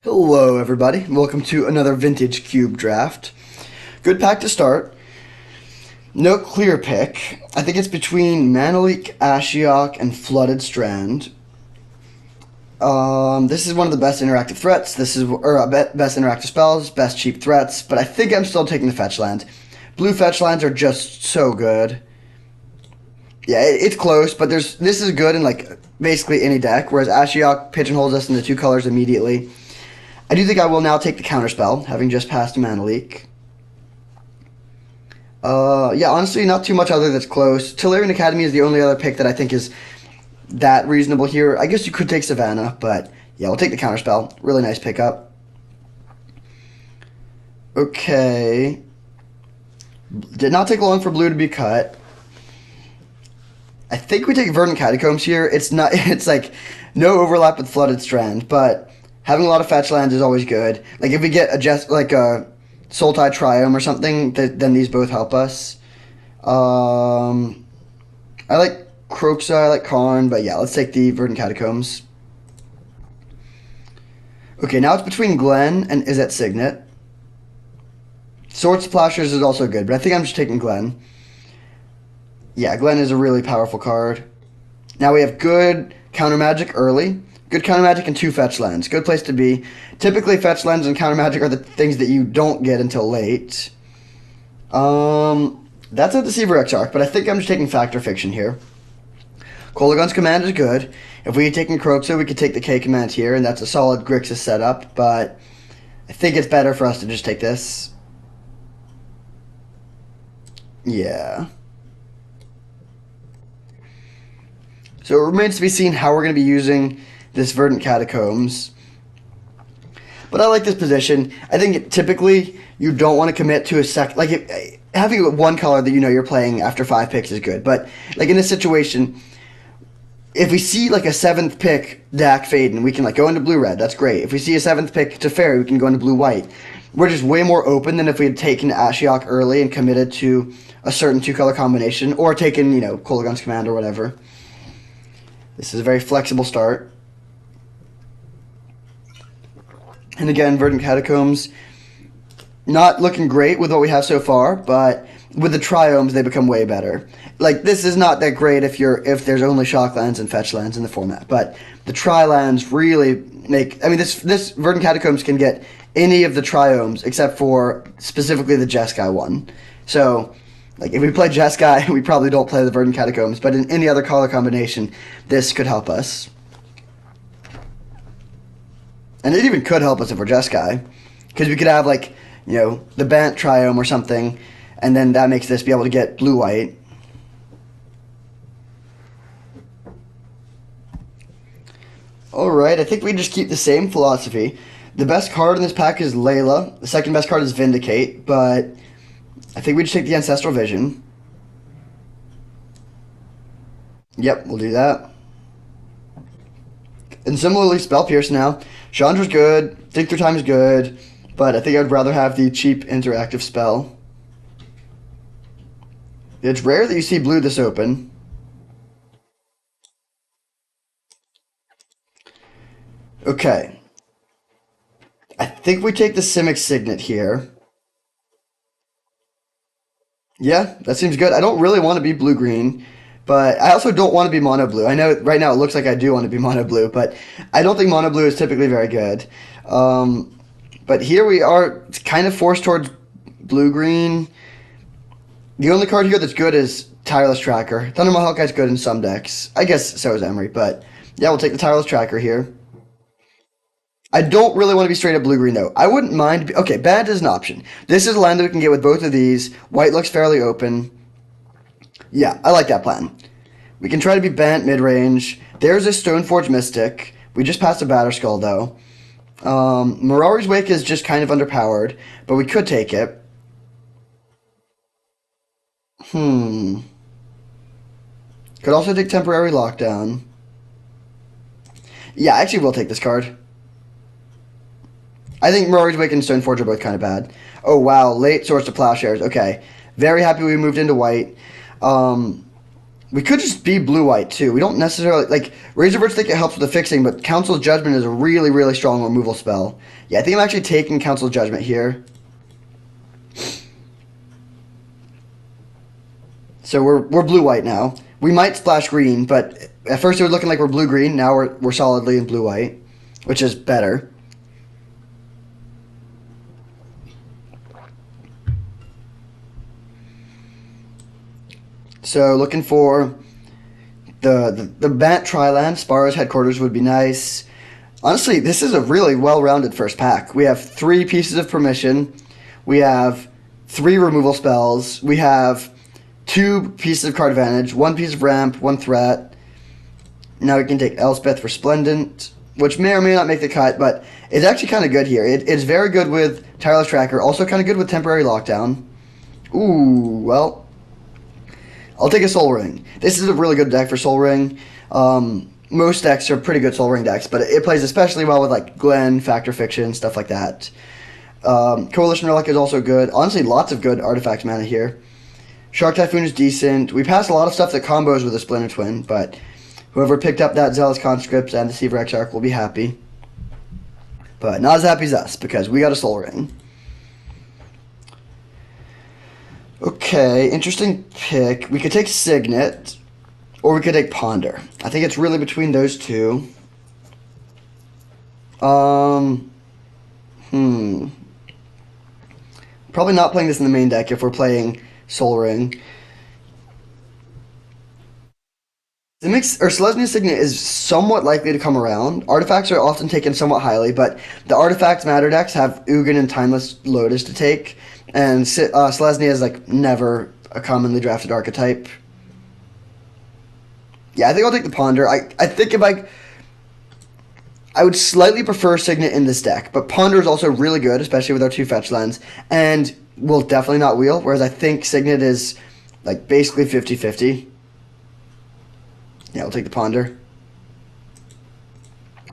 Hello everybody, welcome to another Vintage Cube draft. Good pack to start. No clear pick. I think it's between Manaleek, Ashiok, and Flooded Strand. This is one of the best interactive threats. Best interactive spells, best cheap threats, but I think I'm still taking the fetch land. Blue fetch lands are just so good. Yeah, it's close, but this is good in like basically any deck, whereas Ashiok pigeonholes us into two colors immediately. I do think I will now take the counterspell, having just passed Manaleek. Yeah, honestly, not too much other that's close. Tolarian Academy is the only other pick that I think is that reasonable here. I guess you could take Savannah, but yeah, we'll take the counterspell. Really nice pickup. Okay. Did not take long for blue to be cut. I think we take Verdant Catacombs here. It's not. It's like no overlap with Flooded Strand, but having a lot of fetch lands is always good. Like if we get a Sultai Triome or something, then these both help us. I like Kroxa, I like Karn, but yeah, let's take the Verdant Catacombs. Okay, now it's between Glen and Izzet Signet. Swords to Plowshares is also good, but I think I'm just taking Glen. Yeah, Glen is a really powerful card. Now we have good counter magic early. Good counter magic and two fetch lands. Good place to be. Typically, fetch lands and counter magic are the things that you don't get until late. That's a Deceiver Exarch, but I think I'm just taking Fact or Fiction here. Kolaghan's Command is good. If we had taken Kroxa, we could take the K command here, and that's a solid Grixis setup, but I think it's better for us to just take this. Yeah. So it remains to be seen how we're going to be using this Verdant Catacombs. But I like this position. I think typically you don't want to commit to a having one color that you know you're playing after 5 picks is good. But like in this situation, if we see like a 7th pick Dak Faden, we can like go into blue-red. That's great. If we see a 7th pick Teferi, we can go into blue-white. We're just way more open than if we had taken Ashiok early and committed to a certain 2-color combination, or taken, Kolaghan's Command or whatever. This is a very flexible start. And again, Verdant Catacombs, not looking great with what we have so far, but with the Triomes, they become way better. Like, this is not that great if there's only shock lands and fetch lands in the format, but the Tri-lands really make... I mean, this Verdant Catacombs can get any of the Triomes except for specifically the Jeskai one. So, like, if we play Jeskai, we probably don't play the Verdant Catacombs, but in any other color combination, this could help us. And it even could help us if we're Jeskai, because we could have, like, the Bant Triome or something, and then that makes this be able to get blue-white. Alright, I think we just keep the same philosophy. The best card in this pack is Layla. The second best card is Vindicate, but I think we just take the Ancestral Vision. Yep, we'll do that. And similarly, Spell Pierce now. Chandra's good, Think Through Time is good, but I think I'd rather have the cheap interactive spell. It's rare that you see blue this open. Okay. I think we take the Simic Signet here. Yeah, that seems good. I don't really want to be blue-green, but I also don't want to be mono-blue. I know right now it looks like I do want to be mono-blue, but I don't think mono-blue is typically very good. But here we are kind of forced towards blue-green. The only card here that's good is Tireless Tracker. Thundermaw Hellkite's good in some decks. I guess so is Emery, but yeah, we'll take the Tireless Tracker here. I don't really want to be straight up blue-green, though. I wouldn't mind... Okay, Bant is an option. This is a land that we can get with both of these. White looks fairly open. Yeah, I like that plan. We can try to be Bant mid-range. There's a Stoneforge Mystic. We just passed a Batterskull, though. Mirari's Wake is just kind of underpowered, but we could take it. Could also take Temporary Lockdown. Yeah, actually we'll take this card. I think Mirari's Wake and Stoneforge are both kind of bad. Oh, wow. Late Swords to Plowshares. Okay. Very happy we moved into white. We could just be blue-white too. We don't necessarily like Razorverts think it helps with the fixing, but Council's Judgment is a really, really strong removal spell. Yeah, I think I'm actually taking Council's Judgment here. So we're blue-white now. We might splash green, but at first it was looking like we're blue-green. Now we're solidly in blue-white, which is better. So looking for the Bant Triland, Sparrow's headquarters would be nice. Honestly, this is a really well-rounded first pack. We have 3 pieces of permission. We have 3 removal spells. We have 2 pieces of card advantage, 1 piece of ramp, 1 threat. Now we can take Elspeth Resplendent, which may or may not make the cut, but it's actually kind of good here. It's very good with Tireless Tracker, also kind of good with Temporary Lockdown. Ooh, well, I'll take a Soul Ring. This is a really good deck for Soul Ring. Most decks are pretty good Soul Ring decks, but it plays especially well with like Glen, Factor Fiction, stuff like that. Coalition Relic is also good. Honestly, lots of good artifact mana here. Shark Typhoon is decent. We passed a lot of stuff that combos with a Splinter Twin, but whoever picked up that Zealous Conscript and Deceiver Exarch will be happy. But not as happy as us, because we got a Soul Ring. Okay, interesting pick. We could take Signet, or we could take Ponder. I think it's really between those two. Probably not playing this in the main deck if we're playing Soul Ring. The mix or Selesnya Signet is somewhat likely to come around. Artifacts are often taken somewhat highly, but the Artifacts Matter decks have Ugin and Timeless Lotus to take, and Selesnya is like never a commonly drafted archetype. Yeah, I think I'll take the Ponder. I think if I would slightly prefer Signet in this deck, but Ponder is also really good, especially with our 2 fetch lands, and will definitely not wheel, whereas I think Signet is like basically 50-50. Yeah, I'll take the Ponder.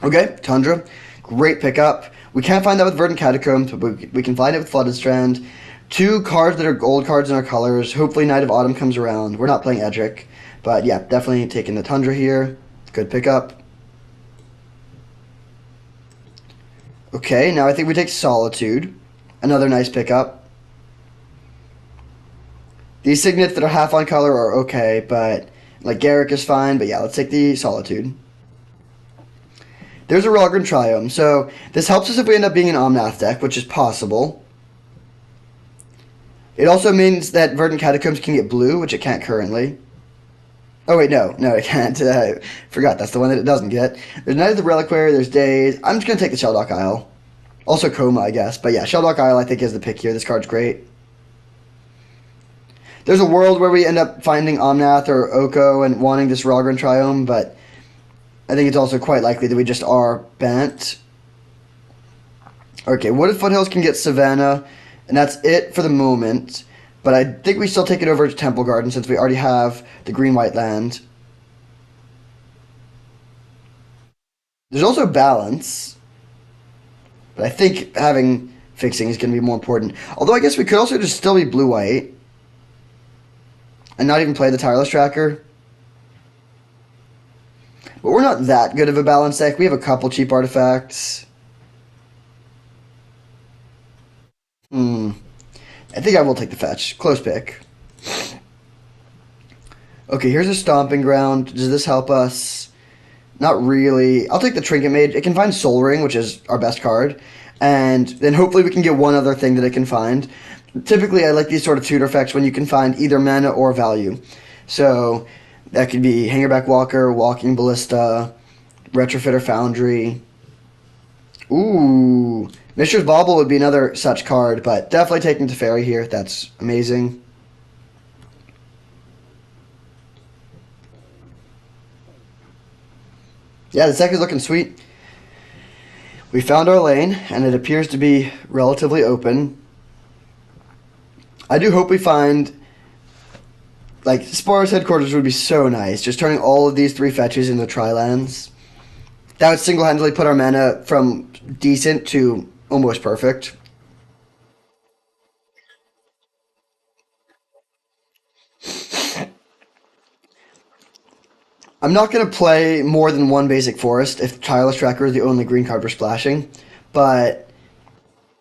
Okay, Tundra. Great pickup. We can't find that with Verdant Catacombs, but we can find it with Flooded Strand. 2 cards that are gold cards in our colors. Hopefully Night of Autumn comes around. We're not playing Edric. But yeah, definitely taking the Tundra here. Good pickup. Okay, now I think we take Solitude. Another nice pickup. These Signets that are half on color are okay, but like Garruk is fine. But yeah, let's take the Solitude. There's a Rogran Triome, so this helps us if we end up being an Omnath deck, which is possible. It also means that Verdant Catacombs can get blue, which it can't currently. Oh wait, no, it can't. Forgot, that's the one that it doesn't get. There's Night of the Reliquary, there's Days. I'm just going to take the Shelldock Isle. Also Coma, I guess. But yeah, Shelldock Isle I think is the pick here. This card's great. There's a world where we end up finding Omnath or Oko and wanting this Rogran Triome, but I think it's also quite likely that we just are bent. Okay, Wooded Foothills can get Savannah, and that's it for the moment. But I think we still take it over to Temple Garden since we already have the green-white land. There's also Balance, but I think having Fixing is going to be more important. Although I guess we could also just still be blue-white and not even play the Tireless Tracker. But we're not that good of a balance deck. We have a couple cheap artifacts. I think I will take the fetch. Close pick. Okay, here's a Stomping Ground. Does this help us? Not really. I'll take the Trinket Mage. It can find Soul Ring, which is our best card. And then hopefully we can get one other thing that it can find. Typically, I like these sort of tutor effects when you can find either mana or value. So that could be Hangerback Walker, Walking Ballista, Retrofitter Foundry. Ooh. Mishra's Bauble would be another such card, but definitely taking Teferi here. That's amazing. Yeah, the deck is looking sweet. We found our lane, and it appears to be relatively open. I do hope we find... Like, Sparrow's headquarters would be so nice. Just turning all of these 3 fetches into tri-lands. That would single-handedly put our mana from decent to almost perfect. I'm not going to play more than one basic forest if Tireless Tracker is the only green card we're splashing, but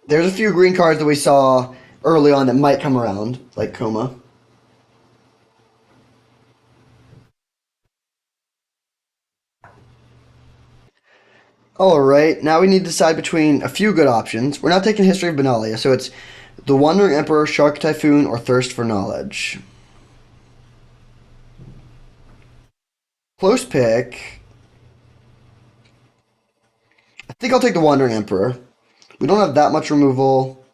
there's a few green cards that we saw early on that might come around, like Coma. Alright, now we need to decide between a few good options. We're not taking History of Benalia, so it's the Wandering Emperor, Shark Typhoon, or Thirst for Knowledge. Close pick. I think I'll take the Wandering Emperor. We don't have that much removal.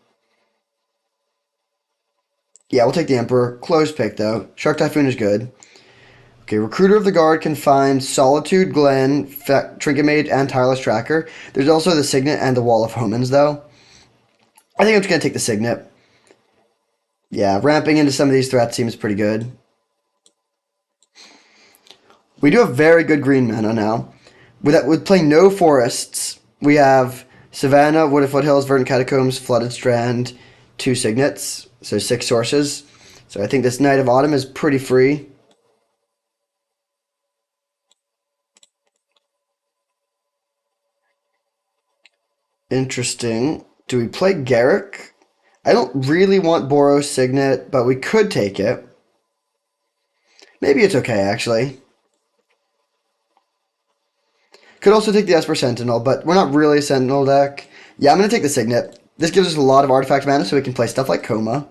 Yeah, we'll take the Emperor. Close pick, though. Shark Typhoon is good. Okay, Recruiter of the Guard can find Solitude, Glen, Trinket Mage, and Tireless Tracker. There's also the Signet and the Wall of Homens, though. I think I'm just going to take the Signet. Yeah, ramping into some of these threats seems pretty good. We do have very good green mana now. With playing no forests, we have Savannah, Wooded Foothills, Verdant Catacombs, Flooded Strand, 2 Signets, so 6 sources. So I think this Night of Autumn is pretty free. Interesting. Do we play Garruk? I don't really want Boros Signet, but we could take it. Maybe it's okay, actually. Could also take the Esper Sentinel, but we're not really a Sentinel deck. Yeah, I'm going to take the Signet. This gives us a lot of artifact mana, so we can play stuff like Coma.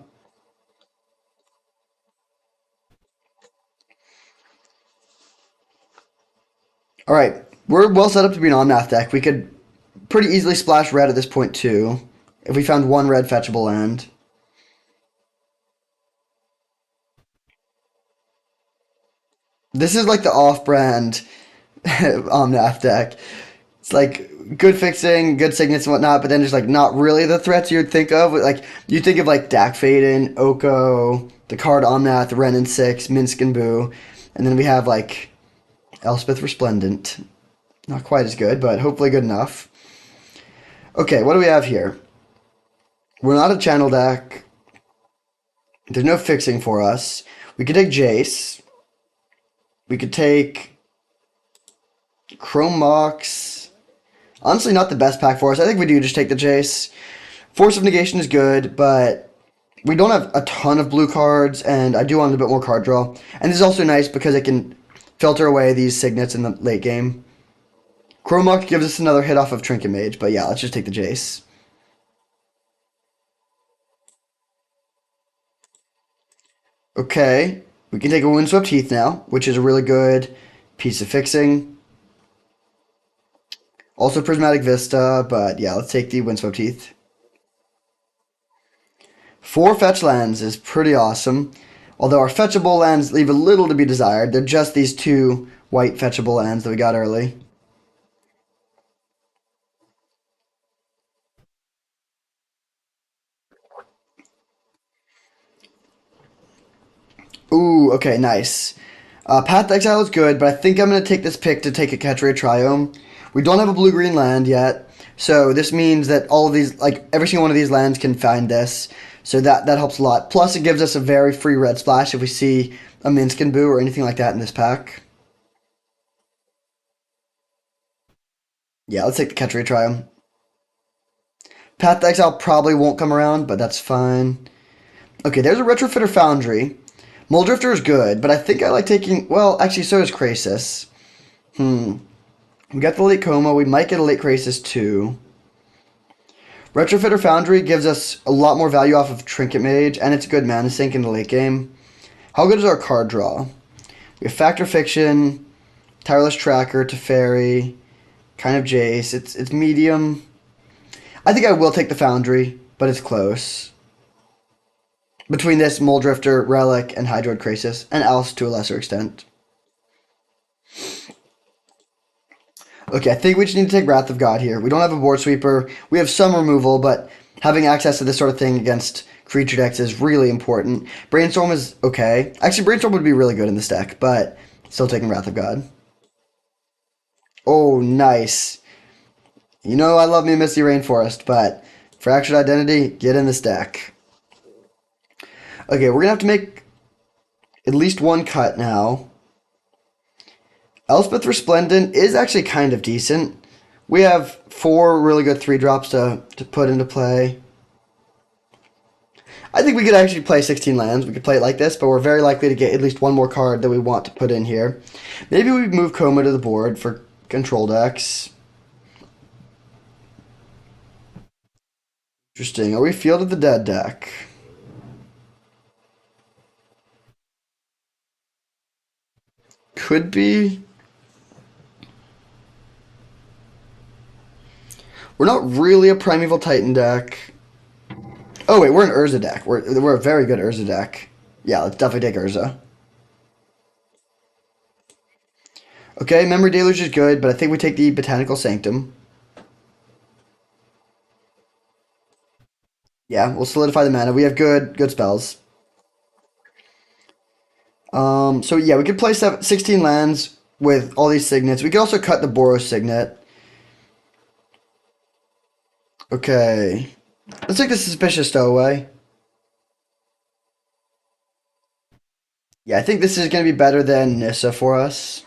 Alright, we're well set up to be an Omnath deck. We could pretty easily splash red at this point, too, if we found one red fetchable land. This is like the off-brand Omnath deck. It's like good fixing, good signets and whatnot, but then just like not really the threats you'd think of. Like you think of like Dak Faden, Oko, the card Omnath, Ren and Six, Minsk and Boo, and then we have like Elspeth Resplendent. Not quite as good, but hopefully good enough. Okay, what do we have here? We're not a channel deck. There's no fixing for us. We could take Jace. We could take Chrome Mox. Honestly, not the best pack for us. I think we do just take the Jace. Force of Negation is good, but we don't have a ton of blue cards, and I do want a bit more card draw. And this is also nice because it can filter away these signets in the late game. Chrome Mox gives us another hit off of Trinket Mage, but yeah, let's just take the Jace. Okay, we can take a Windswept Heath now, which is a really good piece of fixing. Also Prismatic Vista, but yeah, let's take the Windswept Heath. 4 fetch lands is pretty awesome, although our fetchable lands leave a little to be desired. They're just these 2 white fetchable lands that we got early. Ooh, okay, nice. Path to Exile is good, but I think I'm going to take this pick to take a Ketria Triome. We don't have a blue-green land yet, so this means that all of these, like, every single one of these lands can find this, so that helps a lot. Plus, it gives us a very free red splash if we see a Minsk and Boo or anything like that in this pack. Yeah, let's take the Ketria Triome. Path to Exile probably won't come around, but that's fine. Okay, there's a Retrofitter Foundry. Muldrifter is good, but I think I like taking... Well, actually, so is Krasis. We got the late Coma. We might get a late Krasis, too. Retrofitter Foundry gives us a lot more value off of Trinket Mage, and it's a good mana sink in the late game. How good is our card draw? We have Factor Fiction, Tireless Tracker, Teferi, kind of Jace. It's medium. I think I will take the Foundry, but it's close. Between this, Muldrifter, Relic, and Hydroid Krasis, and Else to a lesser extent. Okay, I think we just need to take Wrath of God here. We don't have a board sweeper. We have some removal, but having access to this sort of thing against creature decks is really important. Brainstorm is okay. Actually, Brainstorm would be really good in this deck, but still taking Wrath of God. Oh, nice. You know I love me Misty Rainforest, but Fractured Identity, get in this deck. Okay, we're going to have to make at least one cut now. Elspeth Resplendent is actually kind of decent. We have four really good 3-drops to put into play. I think we could actually play 16 lands. We could play it like this, but we're very likely to get at least one more card that we want to put in here. Maybe we move Koma to the board for control decks. Interesting. Are we Field of the Dead deck? Could be. We're not really a Primeval Titan deck. Oh wait, we're an Urza deck. We're a very good Urza deck. Yeah, let's definitely take Urza. Okay, Memory Deluge is good, but I think we take the Botanical Sanctum. Yeah, we'll solidify the mana. We have good spells. So yeah, we could play 16 lands with all these signets. We could also cut the Boros signet. Okay. Let's take the Suspicious Stowaway. Yeah, I think this is going to be better than Nissa for us.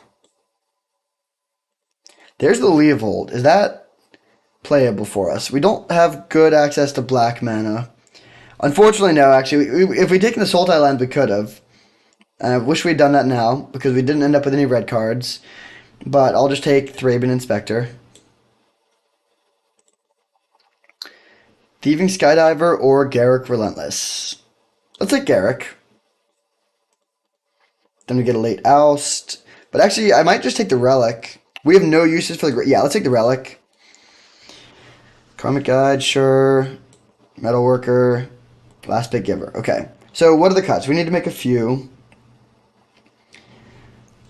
There's the Leovold. Is that playable for us? We don't have good access to black mana. Unfortunately, no, actually. If we'd taken the Sultai land, we could have. I wish we'd done that now, because we didn't end up with any red cards. But I'll just take Thraben Inspector. Thieving Skydiver or Garruk Relentless. Let's take Garruk. Then we get a late oust. But actually, I might just take the Relic. We have no uses for the... Yeah, let's take the Relic. Karmic Guide, sure. Metalworker. Last Big Giver. Okay. So what are the cuts? We need to make a few.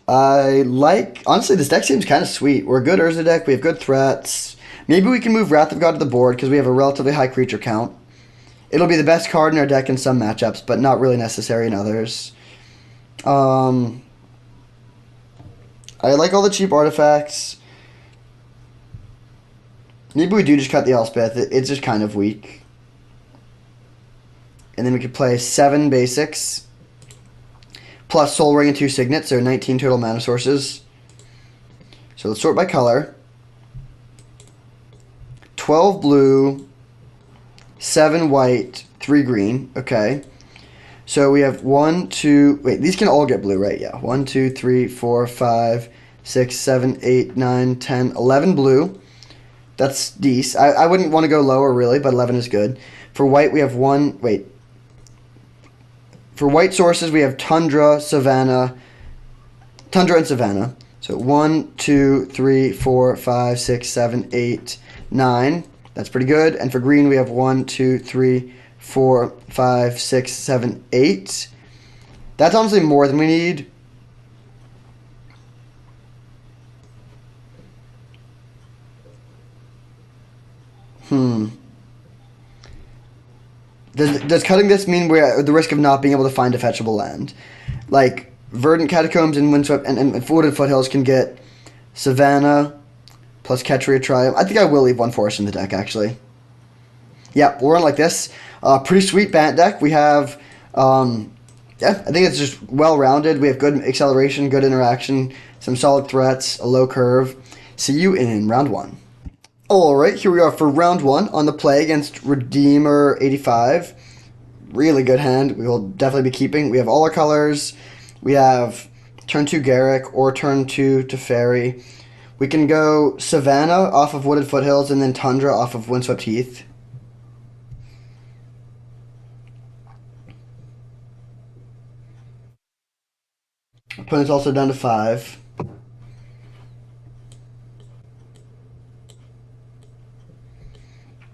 Honestly, this deck seems kind of sweet. We're a good Urza deck. We have good threats. Maybe we can move Wrath of God to the board because we have a relatively high creature count. It'll be the best card in our deck in some matchups, but not really necessary in others. I like all the cheap artifacts. Maybe we do just cut the Elspeth. It's just kind of weak. And then we could play 7 basics. Plus Soul Ring and 2 Signets, so 19 total mana sources. So let's sort by color. 12 blue, 7 white, 3 green. Okay. So we have 1, 2... Wait, these can all get blue, right? Yeah. 1, 2, 3, 4, 5, 6, 7, 8, 9, 10, 11 blue. That's decent. I wouldn't want to go lower, really, but 11 is good. For white, we have 1... Wait. For white sources, we have Tundra and Savannah. So 1, 2, 3, 4, 5, 6, 7, 8, 9. That's pretty good. And for green, we have 1, 2, 3, 4, 5, 6, 7, 8. That's honestly more than we need. Does cutting this mean we're at the risk of not being able to find a fetchable land? Like, Verdant Catacombs and Windswept and Wooded Foothills can get Savannah plus Ketria Triumph. I think I will leave one forest in the deck, actually. Yeah, we'll run like this. Pretty sweet Bant deck. We have, yeah, I think it's just well-rounded. We have good acceleration, good interaction, some solid threats, a low curve. See you in round 1. Alright, here we are for round 1 on the play against Redeemer 85. Really good hand. We will definitely be keeping. We have all our colors. We have turn 2 Garruk or turn 2 Teferi. We can go Savannah off of Wooded Foothills and then Tundra off of Windswept Heath. Opponent's also down to 5.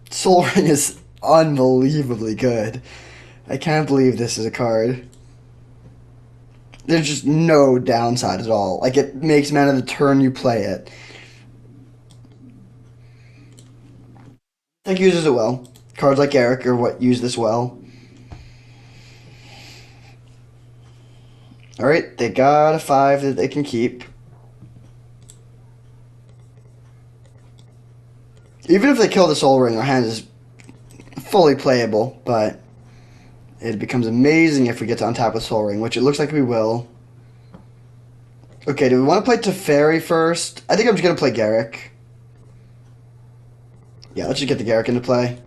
Soul Ring is unbelievably good. I can't believe this is a card. There's just no downside at all. Like, it makes mana the turn you play it. Deck uses it well. Cards like Garruk are what use this well. Alright, they got a 5 that they can keep. Even if they kill the Soul Ring, our hand is fully playable, but it becomes amazing if we get to untap with Soul Ring, which it looks like we will. Okay, do we want to play Teferi first? I think I'm just going to play Garrick. Yeah, let's just get the Garrick into play.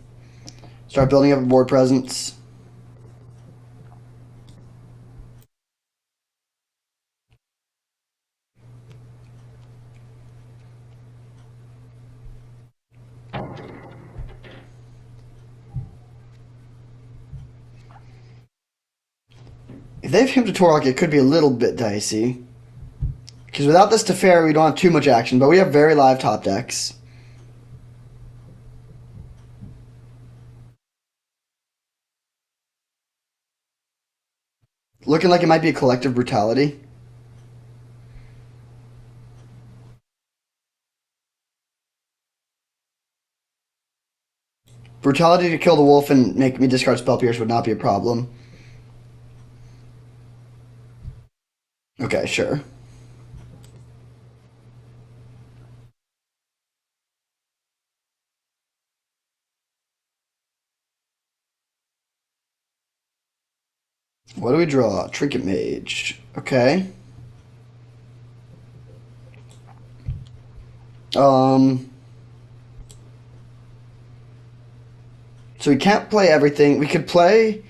Start building up a board presence. If they have him to Torok, it could be a little bit dicey. Because without this Teferi, we don't have too much action, but we have very live top decks. Looking like it might be a collective brutality. Brutality to kill the wolf and make me discard Spell Pierce would not be a problem. Okay, sure. What do we draw? Trinket Mage. Okay. Um. So we can't play everything. We could play.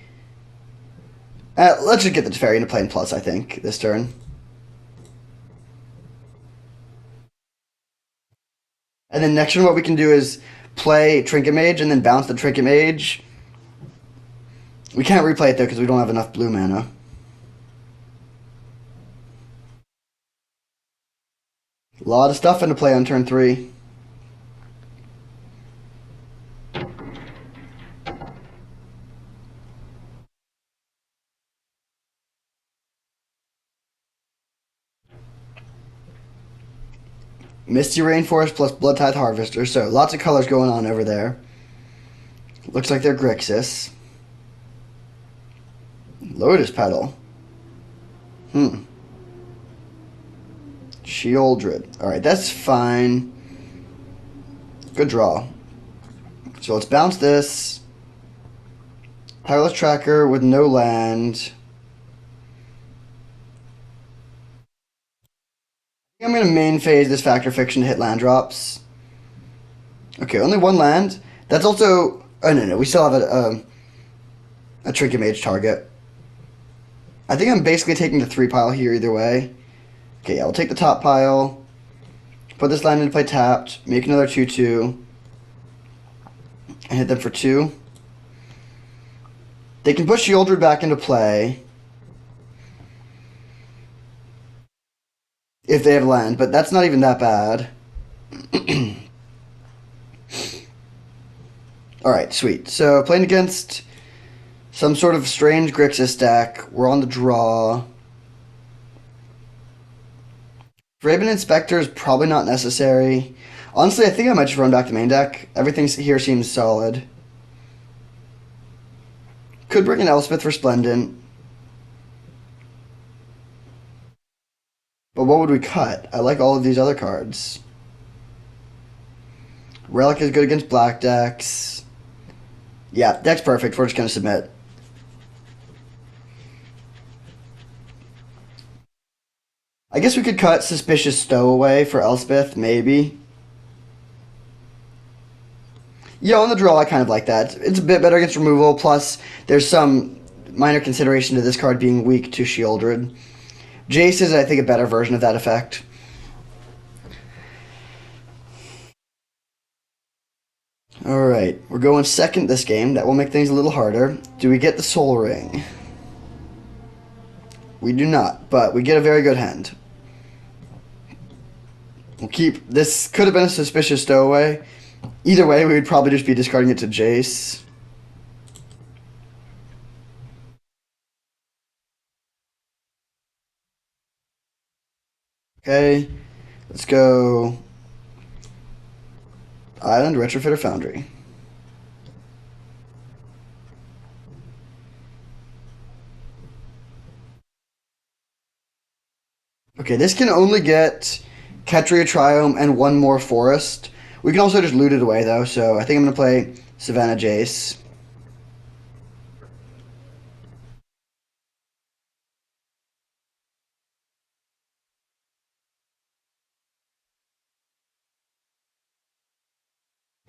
Let's just get the Teferi into play in plus, I think, this turn. And then next turn, what we can do is play Trinket Mage and then bounce the Trinket Mage. We can't replay it, though, because we don't have enough blue mana. A lot of stuff into play on turn 3. Misty Rainforest plus Bloodtithe Harvester. So lots of colors going on over there. Looks like they're Grixis. Lotus Petal. Sheoldred. Alright, that's fine. Good draw. So let's bounce this. Tireless Tracker with no land. I'm going to main phase this Fact or Fiction to hit land drops. Okay, only one land. That's also... Oh, no. We still have a Trinket Mage target. I think I'm basically taking the 3 pile here either way. Okay, yeah, we'll take the top pile. Put this land into play tapped. Make another 2/2. And hit them for 2. They can push Sheoldred back into play. If they have land, but that's not even that bad. Alright, sweet. So, playing against some sort of strange Grixis deck. We're on the draw. Raven Inspector is probably not necessary. Honestly, I think I might just run back to main deck. Everything here seems solid. Could bring an Elspeth Resplendent. But what would we cut? I like all of these other cards. Relic is good against black decks. Yeah, deck's perfect. We're just going to submit. I guess we could cut Suspicious Stowaway for Elspeth, maybe. Yeah, on the draw, I kind of like that. It's a bit better against removal, plus there's some minor consideration to this card being weak to Sheoldred. Jace is, I think, a better version of that effect. Alright, we're going second this game. That will make things a little harder. Do we get the Soul Ring? We do not, but we get a very good hand. We'll keep... This could have been a Suspicious Stowaway. Either way, we would probably just be discarding it to Jace. Okay, let's go... Island, Retrofitter, Foundry. Okay, this can only get Ketria Triome and one more Forest. We can also just loot it away, though, so I think I'm going to play Savannah Jace.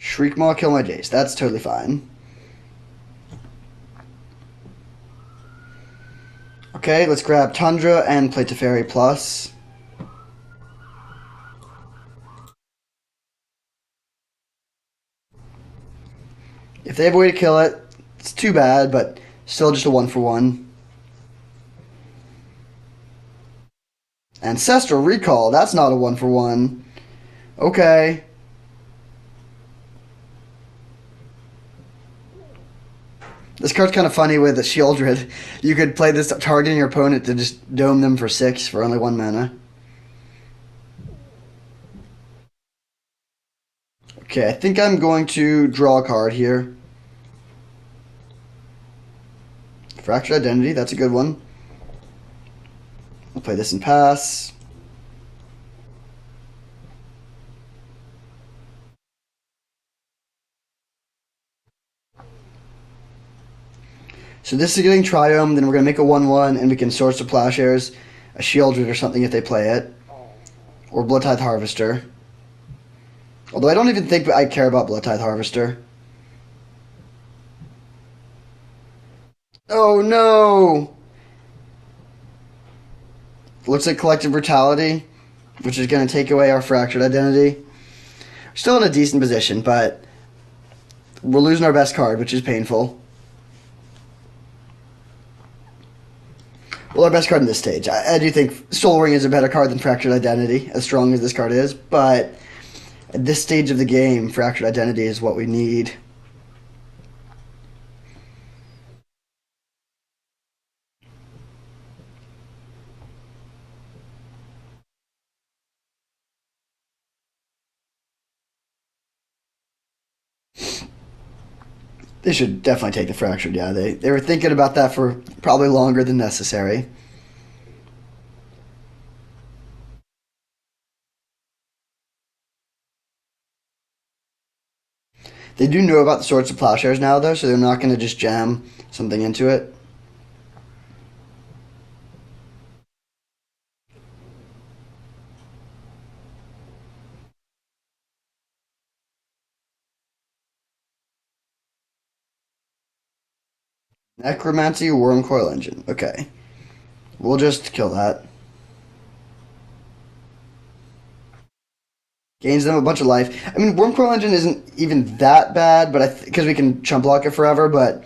Shriekmaw, kill my Jace. That's totally fine. Okay, let's grab Tundra and play Teferi Plus. If they have a way to kill it, it's too bad, but still just a 1-for-1. Ancestral Recall, that's not a 1-for-1. Okay. This card's kind of funny with a Shieldred. You could play this targeting your opponent to just dome them for 6 for only 1 mana. Okay, I think I'm going to draw a card here. Fractured Identity, that's a good one. I'll play this and pass. So this is getting Triome, then we're going to make a 1-1, and we can Source of Plowshares, a Shieldred or something if they play it. Or Bloodtithe Harvester. Although I don't even think I care about Bloodtithe Harvester. Oh no! Looks like Collective Brutality, which is going to take away our Fractured Identity. Still in a decent position, but we're losing our best card, which is painful. Well, our best card in this stage. I do think Soul Ring is a better card than Fractured Identity, as strong as this card is, but at this stage of the game, Fractured Identity is what we need. They should definitely take the Fractured, yeah. They were thinking about that for probably longer than necessary. They do know about the Swords of Plowshares now, though, so they're not going to just jam something into it. Necromancy, Wurmcoil Engine. Okay. We'll just kill that. Gains them a bunch of life. I mean, Wurmcoil Engine isn't even that bad, but because we can chump block it forever, but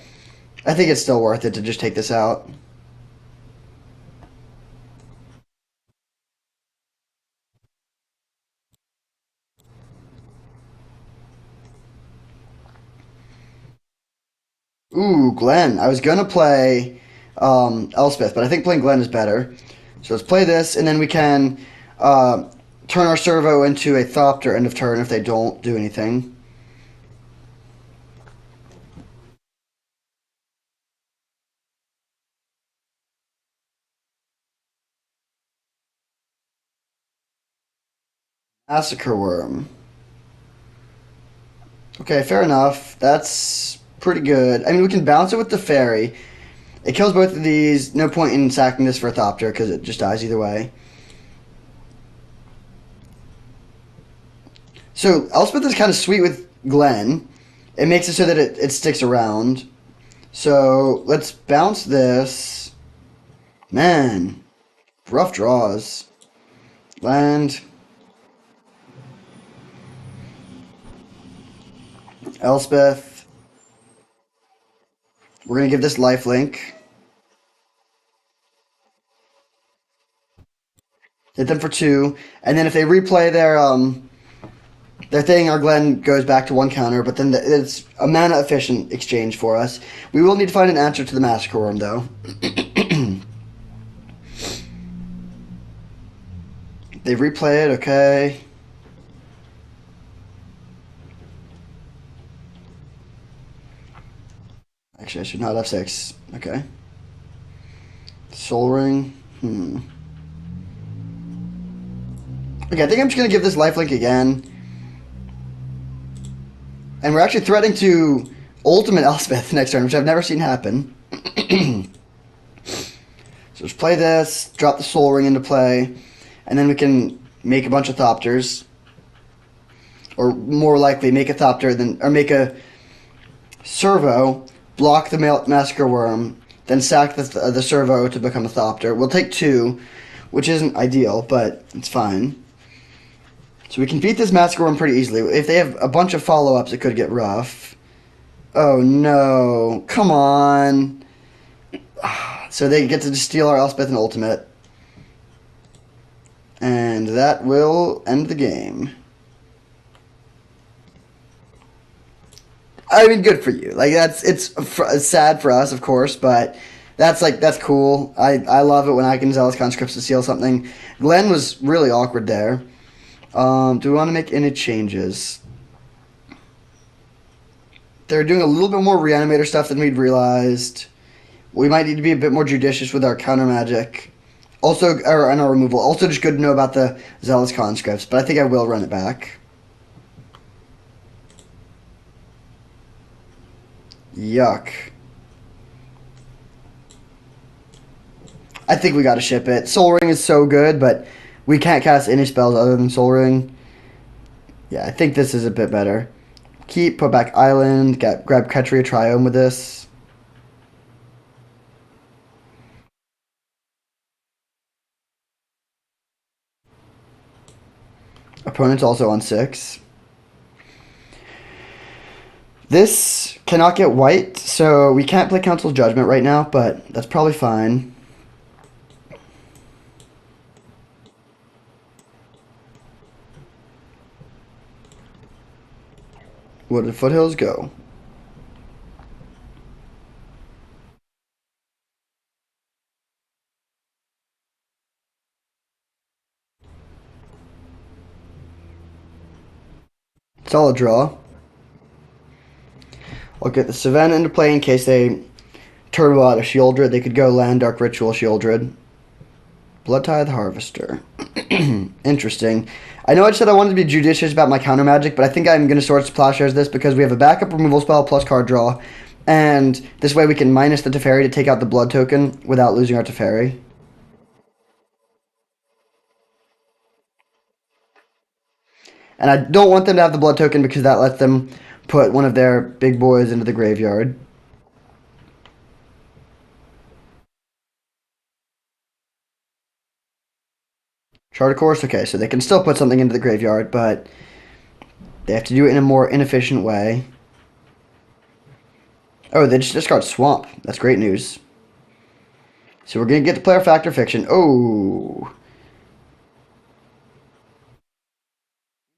I think it's still worth it to just take this out. Ooh, Glenn. I was going to play Elspeth, but I think playing Glenn is better. So let's play this, and then we can turn our servo into a Thopter end of turn if they don't do anything. Massacre Worm. Okay, fair enough. That's pretty good. I mean, we can bounce it with the Fairy. It kills both of these. No point in sacking this for a Thopter because it just dies either way. So Elspeth is kind of sweet with Glenn. It makes it so that it sticks around. So let's bounce this. Man, rough draws. Land. Elspeth. We're going to give this lifelink. Hit them for 2. And then if they replay their thing, our Glenn goes back to 1 counter, but then it's a mana efficient exchange for us. We will need to find an answer to the Massacre Worm, though. They replay it, okay. Actually, I should not have 6. Okay. Soul Ring. Okay, I think I'm just going to give this lifelink again. And we're actually threatening to Ultimate Elspeth next turn, which I've never seen happen. So let's play this, drop the Soul Ring into play, and then we can make a bunch of Thopters. or more likely make a Thopter than or make a Servo, block the Massacre Worm, then sack the Servo to become a Thopter. We'll take two, which isn't ideal, but it's fine. So we can beat this Massacre Worm pretty easily. If they have a bunch of follow-ups, it could get rough. Oh no, come on. So they get to just steal our Elspeth and Ultimate. And that will end the game. I mean, good for you. Like it's sad for us, of course, but that's cool. I love it when I can Zealous Conscripts to steal something. Glenn was really awkward there. Do we want to make any changes? They're doing a little bit more Reanimator stuff than we'd realized. We might need to be a bit more judicious with our counter magic. Also, or and our removal. Also, just good to know about the Zealous Conscripts, but I think I will run it back. Yuck. I think we gotta ship it. Soul Ring is so good, but we can't cast any spells other than Soul Ring. Yeah, I think this is a bit better. Keep, put back Island, grab Ketria Triome with this. Opponent's also on 6. This cannot get white, so we can't play Council's Judgment right now, but that's probably fine. Where did Foothills go? Solid draw. I'll get the Savannah into play in case they turbo out a Sheoldred. They could go land Dark Ritual Sheoldred. Bloodtithe Harvester. Interesting. I know I said I wanted to be judicious about my counter magic, but I think I'm going to Swords to Plowshares this because we have a backup removal spell plus card draw, and this way we can minus the Teferi to take out the blood token without losing our Teferi. And I don't want them to have the blood token because that lets them put one of their big boys into the graveyard. Chart a Course, okay, so they can still put something into the graveyard, but they have to do it in a more inefficient way. Oh, they just discard Swamp. That's great news. So we're going to get to player Fact or Fiction. Oh.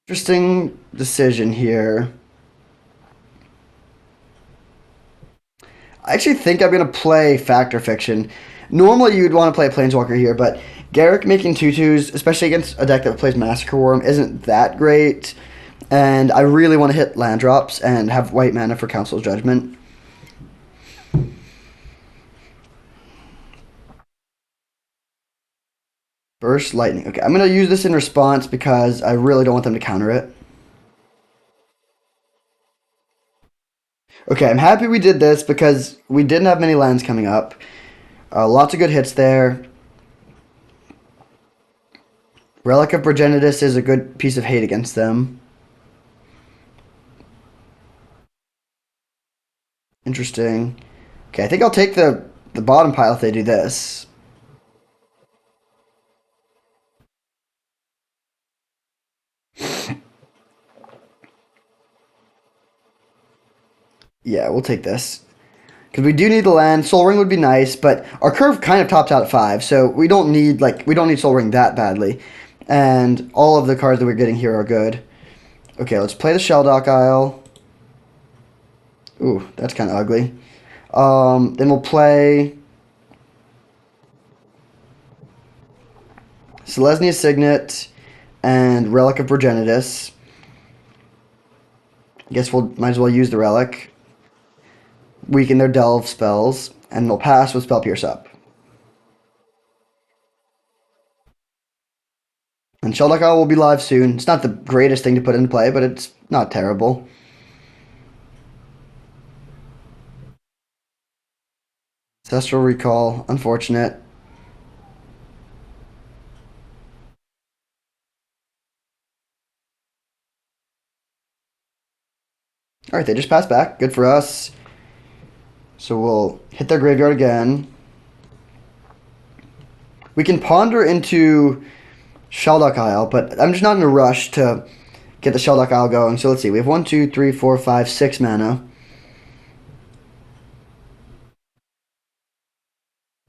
Interesting decision here. I actually think I'm going to play Fact or Fiction. Normally you'd want to play Planeswalker here, but Garruk making 2/2s, especially against a deck that plays Massacre Worm, isn't that great. And I really want to hit land drops and have white mana for Council's Judgment. Burst Lightning. Okay, I'm going to use this in response because I really don't want them to counter it. Okay, I'm happy we did this because we didn't have many lands coming up. Lots of good hits there. Relic of Progenitus is a good piece of hate against them. Interesting. Okay, I think I'll take the bottom pile if they do this. Yeah, we'll take this. Because we do need the land. Soul Ring would be nice, but our curve kind of tops out at 5, so we don't need Soul Ring that badly. And all of the cards that we're getting here are good. Okay, let's play the Shelldock Isle. Ooh, that's kind of ugly. Then we'll play Selesnya Signet and Relic of Progenitus. I guess we'll might as well use the Relic. Weaken their Delve spells, and they'll pass with Spell Pierce up. And Shelldock Isle will be live soon. It's not the greatest thing to put into play, but it's not terrible. Ancestral Recall, unfortunate. Alright, they just passed back. Good for us. So we'll hit their graveyard again. We can ponder into Shelduck Isle, but I'm just not in a rush to get the Shelduck Isle going. So let's see. We have 1, 2, 3, 4, 5, 6 mana.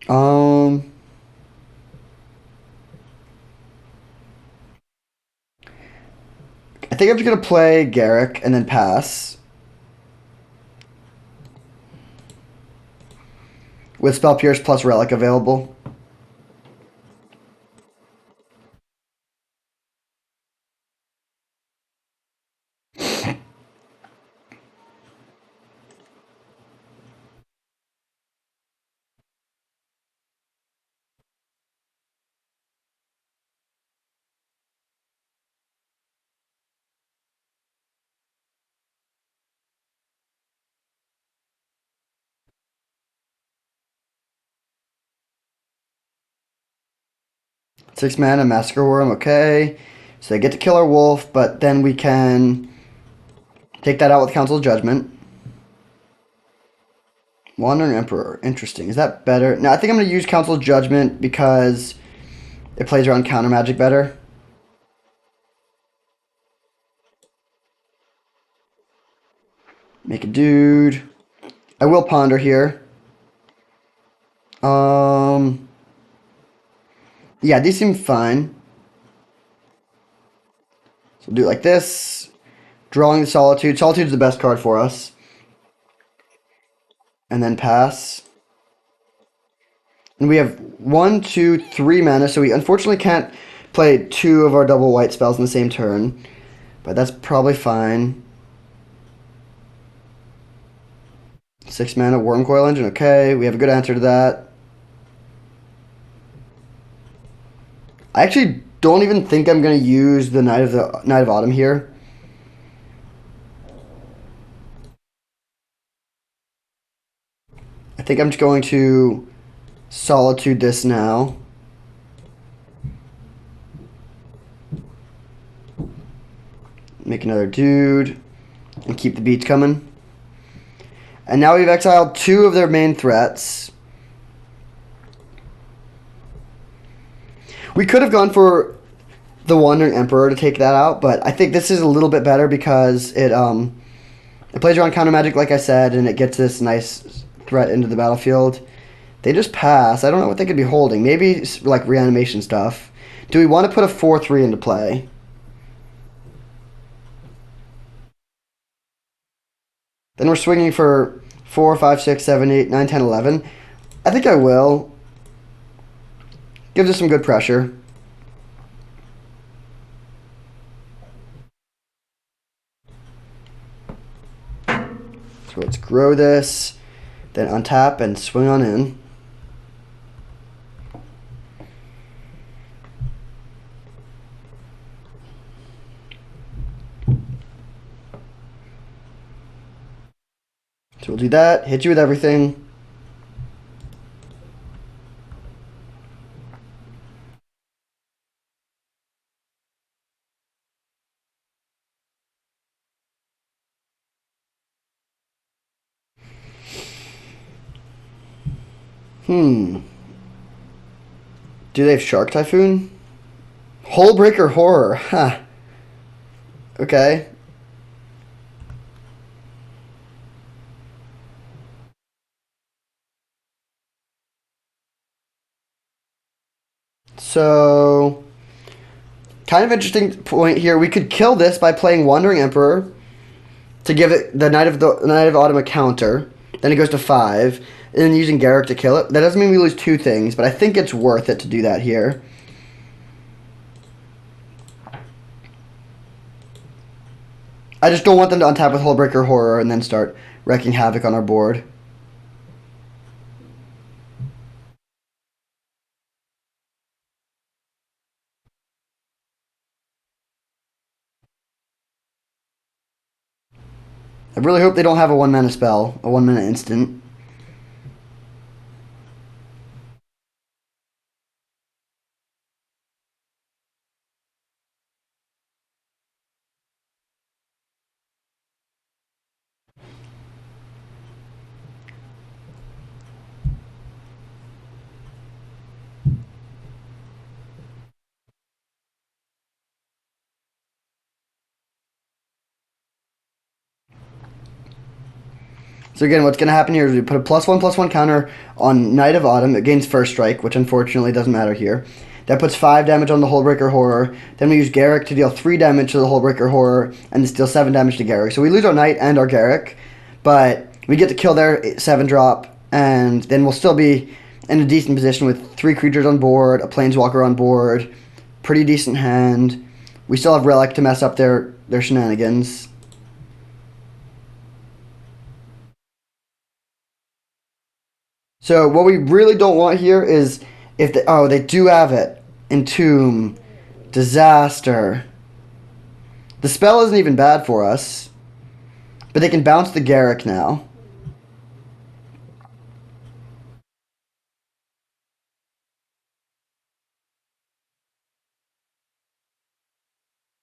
Um, I think I'm just gonna play Garruk and then pass with Spell Pierce plus Relic available. Six mana, Massacre Worm, okay. So they get to kill our wolf, but then we can take that out with Council of Judgment. Wandering Emperor, interesting. Is that better? No, I think I'm going to use Council of Judgment because it plays around counter magic better. Make a dude. I will ponder here. Yeah, these seem fine. So we'll do it like this. Drawing the Solitude. Solitude's the best card for us. And then pass. And we have 1, 2, 3 mana, so we unfortunately can't play 2 of our double white spells in the same turn. But that's probably fine. 6 mana, Wormcoil Engine, okay. We have a good answer to that. I actually don't even think I'm going to use the Night of Autumn here. I think I'm just going to Solitude this now. Make another dude. And keep the beats coming. And now we've exiled 2 of their main threats. We could have gone for the Wandering Emperor to take that out, but I think this is a little bit better because it plays around counter magic, like I said, and it gets this nice threat into the battlefield. They just pass. I don't know what they could be holding. Maybe like reanimation stuff. Do we want to put a 4/3 into play? Then we're swinging for 4, 5, 6, 7, 8, 9, 10, 11. I think I will. Gives us some good pressure. So let's grow this, then untap and swing on in. So we'll do that, hit you with everything. Do they have Shark Typhoon? Hullbreaker Horror, huh. Okay. So, kind of interesting point here. We could kill this by playing Wandering Emperor to give it the Night of Autumn a counter. Then it goes to 5, and then using Garruk to kill it. That doesn't mean we lose 2 things, but I think it's worth it to do that here. I just don't want them to untap with Hullbreaker Horror and then start wreaking havoc on our board. I really hope they don't have a 1 mana spell, a 1 mana instant. So again, what's going to happen here is we put a +1/+1 counter on Knight of Autumn against First Strike, which unfortunately doesn't matter here. That puts 5 damage on the Hullbreaker Horror. Then we use Garruk to deal 3 damage to the Hullbreaker Horror, and to deal 7 damage to Garruk. So we lose our Knight and our Garruk, but we get to kill their 7-drop, and then we'll still be in a decent position with 3 creatures on board, a Planeswalker on board, pretty decent hand. We still have Relic to mess up their shenanigans. So what we really don't want here is if they, oh, they do have it. Entomb. Disaster. The spell isn't even bad for us. But they can bounce the Garruk now.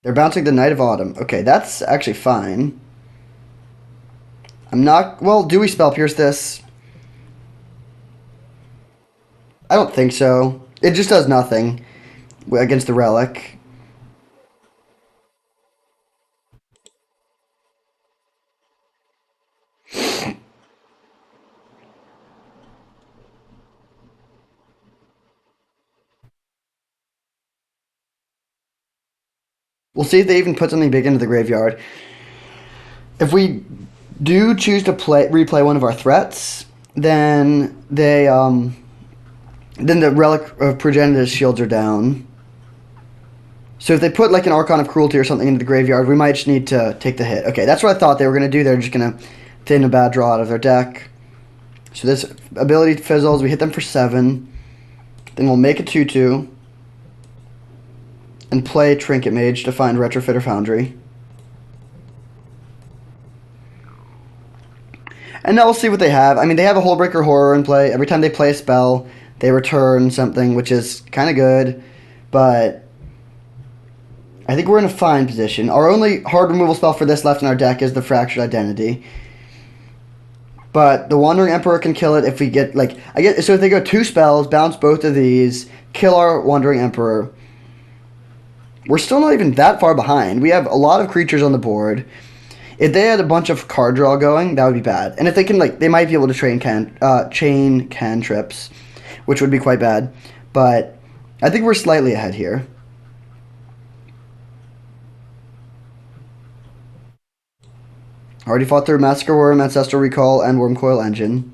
They're bouncing the Knight of Autumn. Okay, that's actually fine. I'm not... Well, do we Spell Pierce this? I don't think so. It just does nothing against the Relic. We'll see if they even put something big into the graveyard. If we do choose to replay one of our threats, then then the Relic of Progenitus shields are down. So if they put like an Archon of Cruelty or something into the graveyard, we might just need to take the hit. Okay, that's what I thought they were going to do. They're just going to thin a bad draw out of their deck. So this ability fizzles. We hit them for 7. Then we'll make a 2/2 and play Trinket Mage to find Retrofitter Foundry. And now we'll see what they have. I mean, they have a Hullbreaker Horror in play. Every time they play a spell, they return something, which is kind of good. But I think we're in a fine position. Our only hard removal spell for this left in our deck is the Fractured Identity. But the Wandering Emperor can kill it if we get, like... So if they go 2 spells, bounce both of these, kill our Wandering Emperor. We're still not even that far behind. We have a lot of creatures on the board. If they had a bunch of card draw going, that would be bad. And if they can, like, they might be able to chain cantrips, which would be quite bad. But I think we're slightly ahead here. Already fought through Massacre Worm, Ancestral Recall, and Wormcoil Engine.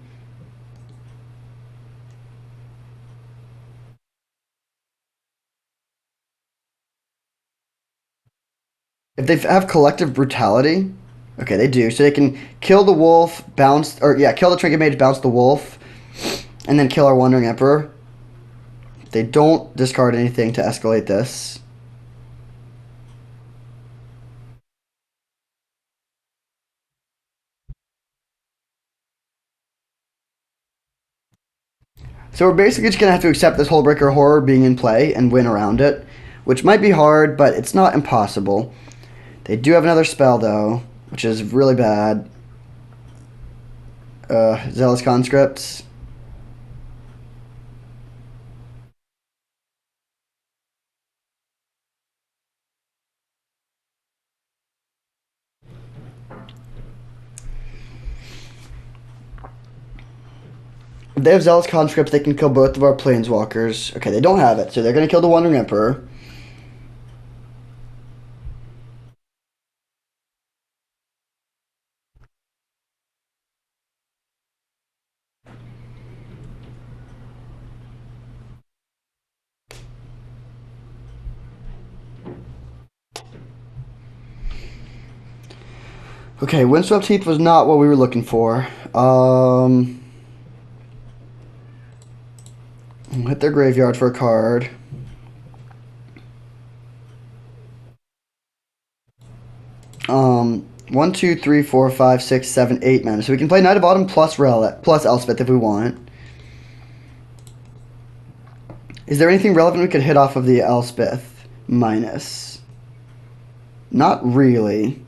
If they have Collective Brutality, okay, they do. So they can kill the wolf, bounce, or yeah, kill the Trinket Mage, bounce the wolf, and then kill our Wandering Emperor. They don't discard anything to escalate this. So we're basically just going to have to accept this Hullbreaker Horror being in play and win around it, which might be hard, but it's not impossible. They do have another spell, though, which is really bad. Zealous Conscripts. If they have Zealous Conscripts, they can kill both of our Planeswalkers. Okay, they don't have it, so they're going to kill the Wandering Emperor. Okay, Windswept Heath was not what we were looking for. Hit their graveyard for a card. Um, 1, 2, 3, 4, 5, 6, 7, 8 mana. So we can play Knight of Autumn plus Relic, plus Elspeth if we want. Is there anything relevant we could hit off of the Elspeth minus? Not really.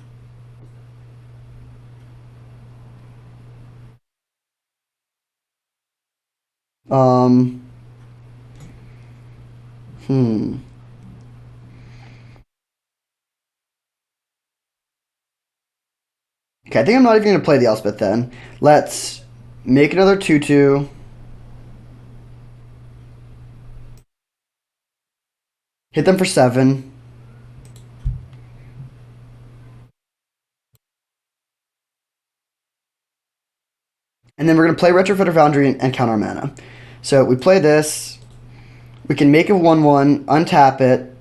Um, hmm. Okay, I think I'm not even going to play the Elspeth then. Let's make another 2/2. Hit them for 7. And then we're going to play Retrofitter Foundry and count our mana. So we play this. We can make a 1/1, untap it.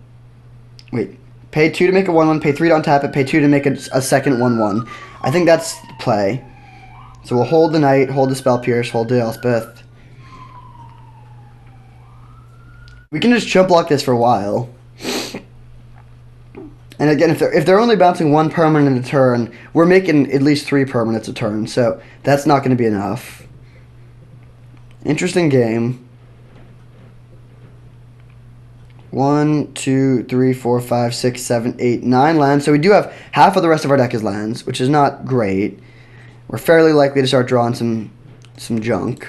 Wait, pay 2 to make a 1/1, pay 3 to untap it, pay 2 to make a second 1/1. I think that's the play. So we'll hold the Knight, hold the Spell Pierce, hold the Elspeth. We can just chump block this for a while. And again, if they're only bouncing 1 permanent a turn, we're making at least 3 permanents a turn, so that's not going to be enough. Interesting game. 1, 2, 3, 4, 5, 6, 7, 8, 9 lands. So we do have half of the rest of our deck is lands, which is not great. We're fairly likely to start drawing some junk.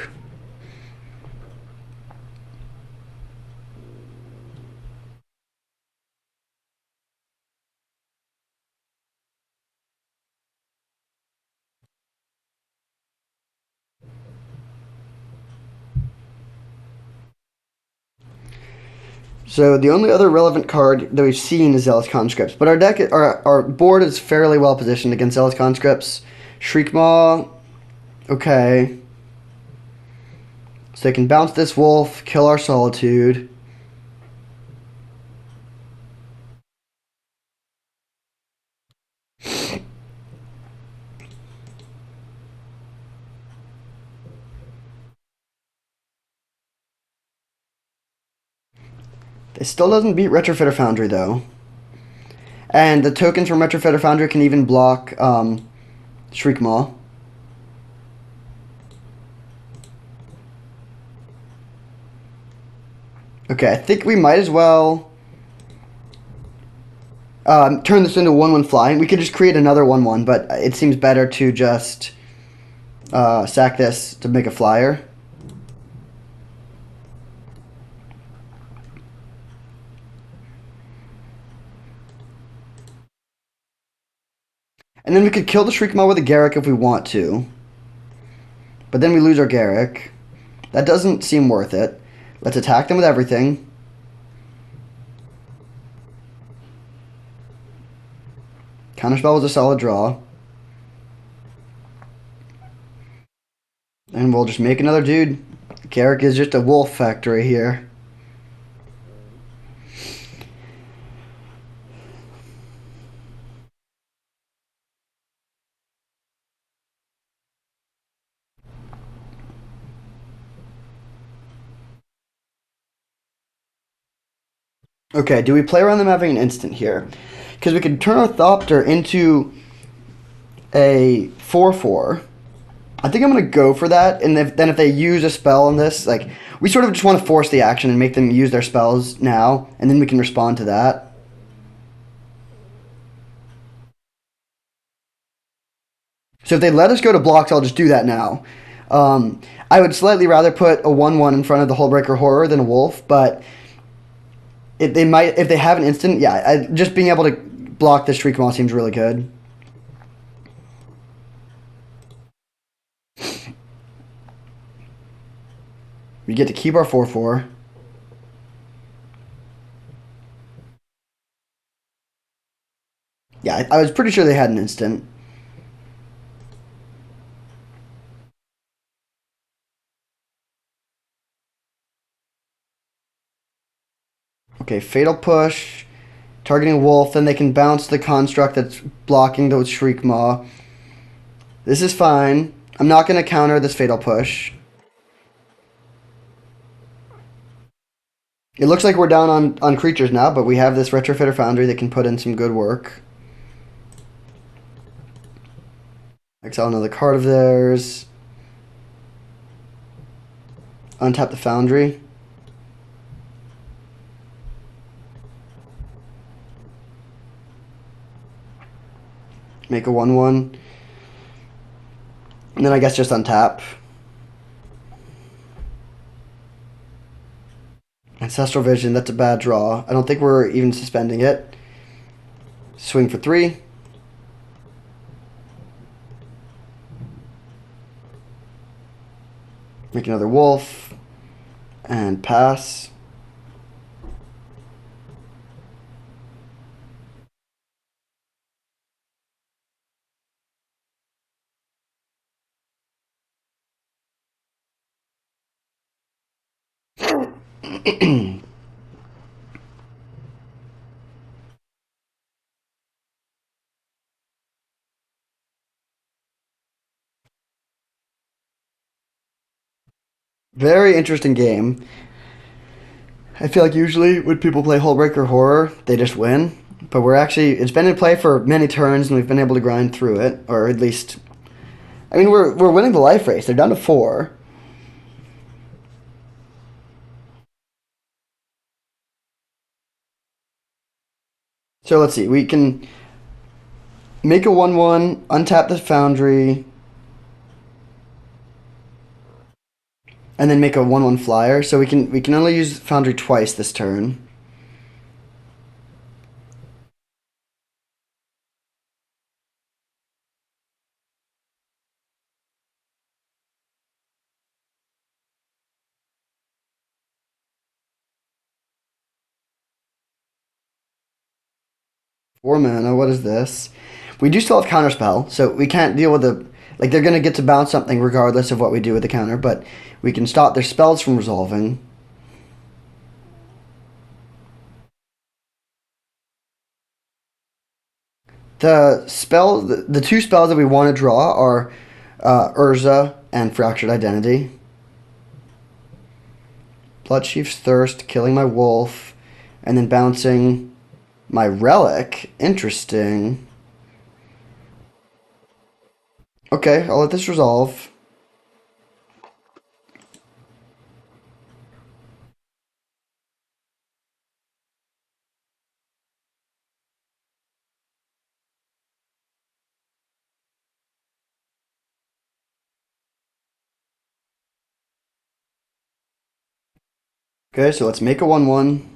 So the only other relevant card that we've seen is Zealous Conscripts, but our board is fairly well positioned against Zealous Conscripts. Shriekmaw, okay. So they can bounce this wolf, kill our Solitude. It still doesn't beat Retrofitter Foundry though. And the tokens from Retrofitter Foundry can even block Shriekmaw. Okay, I think we might as well turn this into 1/1 flying. We could just create another 1/1, but it seems better to just sack this to make a flyer. And then we could kill the Shriekmaw with a Garruk if we want to. But then we lose our Garruk. That doesn't seem worth it. Let's attack them with everything. Counterspell was a solid draw. And we'll just make another dude. Garruk is just a wolf factory here. Okay, do we play around them having an instant here? Because we could turn our Thopter into a 4/4. I think I'm going to go for that. And then if they use a spell on this, like, we sort of just want to force the action and make them use their spells now. And then we can respond to that. So if they let us go to blocks, I'll just do that now. I would slightly rather put a 1/1 in front of the Hullbreaker Horror than a wolf, but if they have an instant, yeah, just being able to block this Shriekmaw seems really good. We get to keep our 4/4. Yeah, I was pretty sure they had an instant. Okay, Fatal Push, targeting Wolf, then they can bounce the construct that's blocking those Shriekmaw. This is fine. I'm not going to counter this Fatal Push. It looks like we're down on creatures now, but we have this Retrofitter Foundry that can put in some good work. Exile another card of theirs. Untap the Foundry. Make a 1/1. And then I guess just untap. Ancestral Vision, that's a bad draw. I don't think we're even suspending it. Swing for 3. Make another wolf. And pass. Very interesting game. I feel like usually when people play Hullbreaker Horror, they just win. But it's been in play for many turns and we've been able to grind through it. Or at least, I mean, we're winning the life race. They're down to 4. So let's see. We can make a 1/1, untap the Foundry, and then make a 1/1 flyer. So we can only use Foundry twice this turn. Four mana. What is this? We do still have counterspell, so we can't deal with the like they're gonna get to bounce something regardless of what we do with the counter, but we can stop their spells from resolving. The two spells that we want to draw are Urza and Fractured Identity. Bloodchief's Thirst, killing my wolf, and then bouncing my relic. Interesting. Okay, I'll let this resolve. Okay, so let's make a 1/1.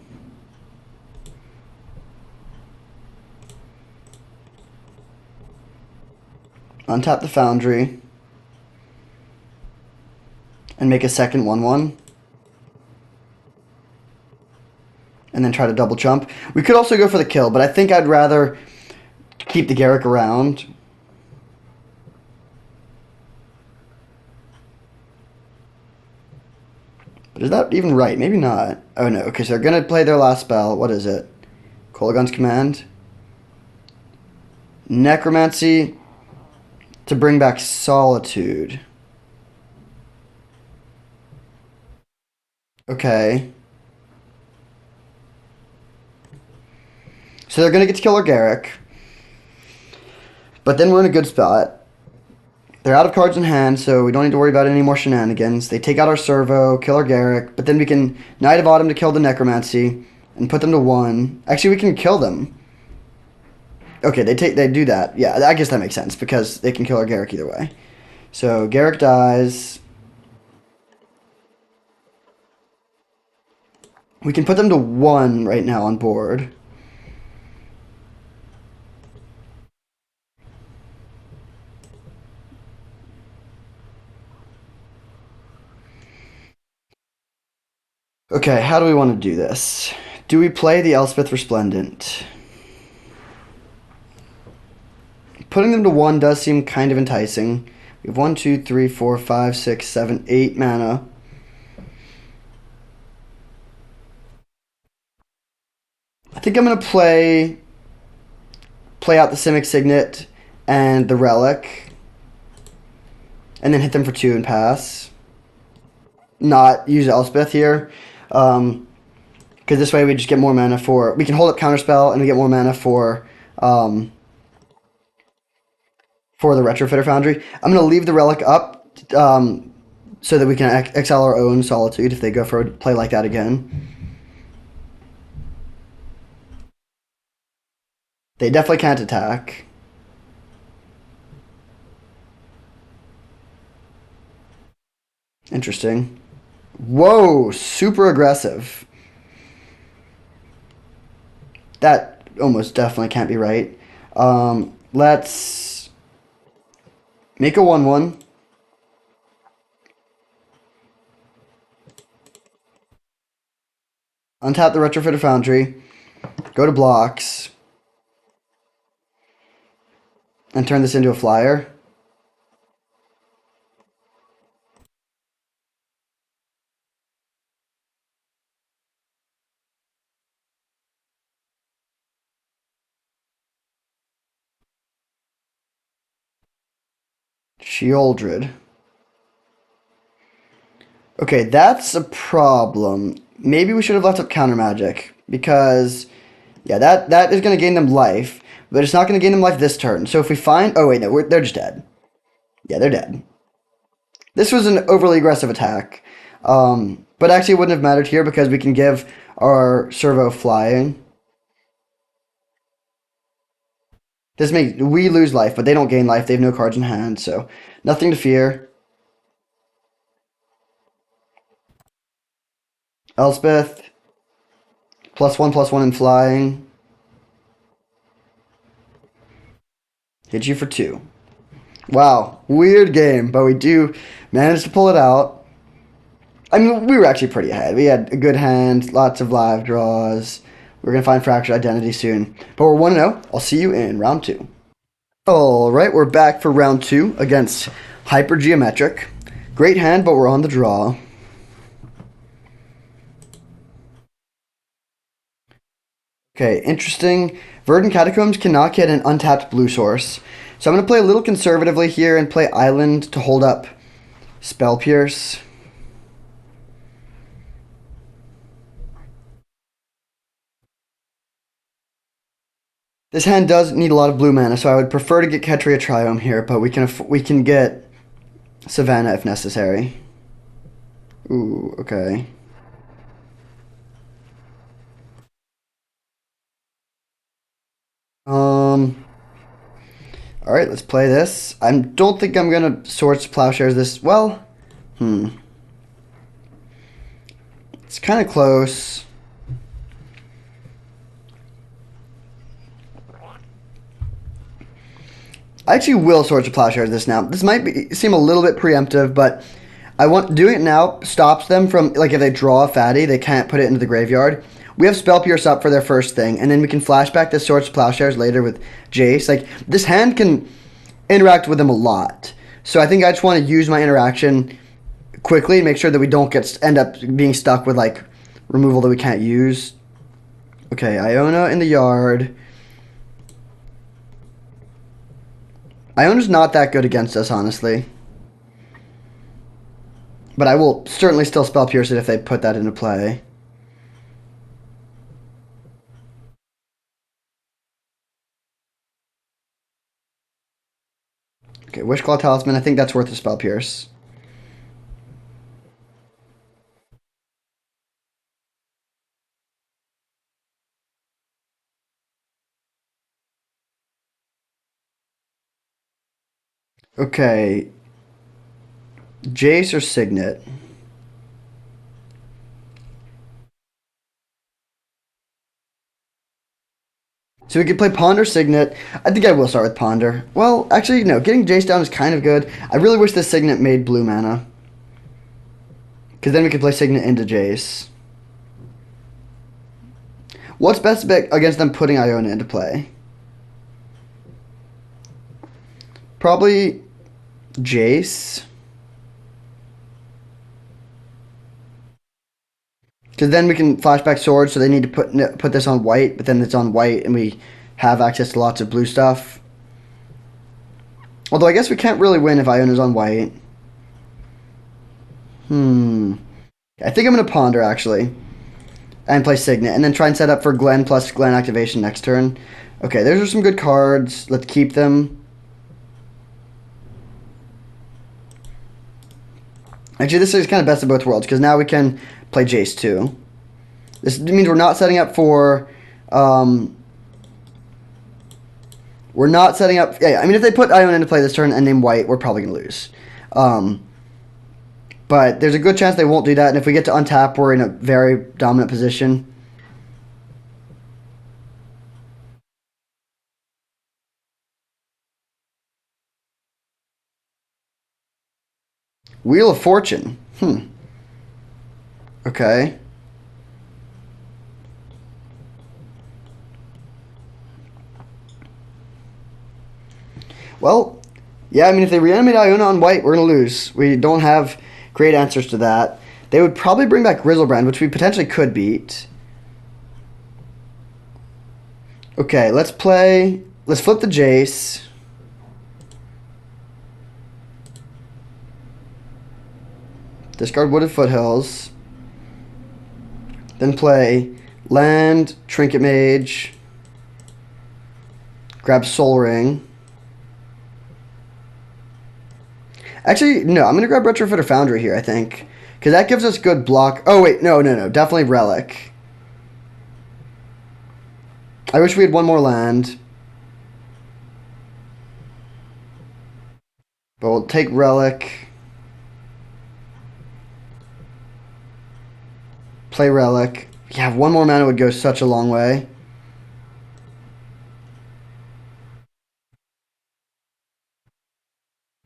Untap the Foundry. And make a second 1/1. And then try to double jump. We could also go for the kill, but I think I'd rather keep the Garruk around. But is that even right? Maybe not. Oh no, okay, so they're gonna play their last spell. What is it? Kolaghan's Command. Necromancy to bring back Solitude. Okay. So they're gonna get to kill our Garruk. But then we're in a good spot. They're out of cards in hand, so we don't need to worry about any more shenanigans. They take out our Servo, kill our Garruk, but then we can Knight of Autumn to kill the Necromancy and put them to 1. Actually, we can kill them. Okay, they do that. Yeah, I guess that makes sense because they can kill our Garruk either way. So Garruk dies. We can put them to 1 right now on board. Okay, how do we want to do this? Do we play the Elspeth Resplendent? Putting them to 1 does seem kind of enticing. We have 1, 2, 3, 4, 5, 6, 7, 8 mana. I think I'm gonna play out the Simic Signet and the Relic, and then hit them for 2 and pass. Not use Elspeth here, because this way we just get more mana for. We can hold up Counterspell and we get more mana for the Retrofitter Foundry. I'm gonna leave the Relic up, so that we can exile our own Solitude if they go for a play like that again. They definitely can't attack. Interesting. Whoa, super aggressive. That almost definitely can't be right. Let's make a 1/1. Untap the Retrofitter Foundry. Go to blocks. And turn this into a flyer. Sheoldred. Okay, that's a problem. Maybe we should have left up counter magic because yeah, that is going to gain them life, but it's not going to gain them life this turn. So if we find, oh wait, no, they're just dead. Yeah, they're dead. This was an overly aggressive attack, but actually it wouldn't have mattered here because we can give our servo flying. This makes we lose life, but they don't gain life. They have no cards in hand, so nothing to fear. Elspeth, +1/+1 in flying. Hit you for 2. Wow, weird game, but we do manage to pull it out. I mean, we were actually pretty ahead. We had a good hand, lots of live draws. We're going to find Fractured Identity soon. But we're 1-0. I'll see you in round 2. All right, we're back for round 2 against Hypergeometric. Great hand, but we're on the draw. Okay, interesting. Verdant Catacombs cannot get an untapped blue source. So I'm going to play a little conservatively here and play Island to hold up Spell Pierce. This hand does need a lot of blue mana, so I would prefer to get Ketria Triome here, but we can get Savannah if necessary. Ooh, okay. All right, let's play this. I don't think I'm gonna Swords Plowshares this. Well, it's kind of close. I actually will Swords to Plowshares this now. This might seem a little bit preemptive, but I want doing it now stops them from, like, if they draw a fatty, they can't put it into the graveyard. We have Spell Pierce up for their first thing, and then we can flashback the Swords to Plowshares later with Jace. Like, this hand can interact with them a lot. So I think I just want to use my interaction quickly and make sure that we don't end up being stuck with, like, removal that we can't use. Okay, Iona in the yard. Iona's not that good against us, honestly. But I will certainly still Spell Pierce it if they put that into play. Okay, Wishclaw Talisman. I think that's worth a Spell Pierce. Okay. Jace or Signet? So we could play Ponder Signet. I think I will start with Ponder. Well, actually, no. Getting Jace down is kind of good. I really wish this Signet made blue mana. Because then we could play Signet into Jace. What's best bet against them putting Iona into play? Probably Jace. Because then we can flashback Swords, so they need to put this on white, but then it's on white, and we have access to lots of blue stuff. Although I guess we can't really win if Iona's on white. I think I'm going to Ponder, actually. And play Signet. And then try and set up for Glen plus Glen activation next turn. Okay, those are some good cards. Let's keep them. Actually, this is kind of best of both worlds, because now we can play Jace, too. This means we're not setting up for... we're not setting up... Yeah, I mean, if they put Iona into play this turn and name white, we're probably going to lose. But there's a good chance they won't do that, and if we get to untap, we're in a very dominant position. Wheel of Fortune. Okay. Well, yeah, I mean, if they reanimate Iona on white, we're going to lose. We don't have great answers to that. They would probably bring back Griselbrand, which we potentially could beat. Okay, let's play. Let's flip the Jace. Discard Wooded Foothills. Then play land, Trinket Mage. Grab Soul Ring. Actually, no, I'm going to grab Retrofitter Foundry here, I think. Because that gives us good block. Oh, wait, no. Definitely Relic. I wish we had one more land. But we'll take Relic. Play Relic. Yeah, one more mana would go such a long way.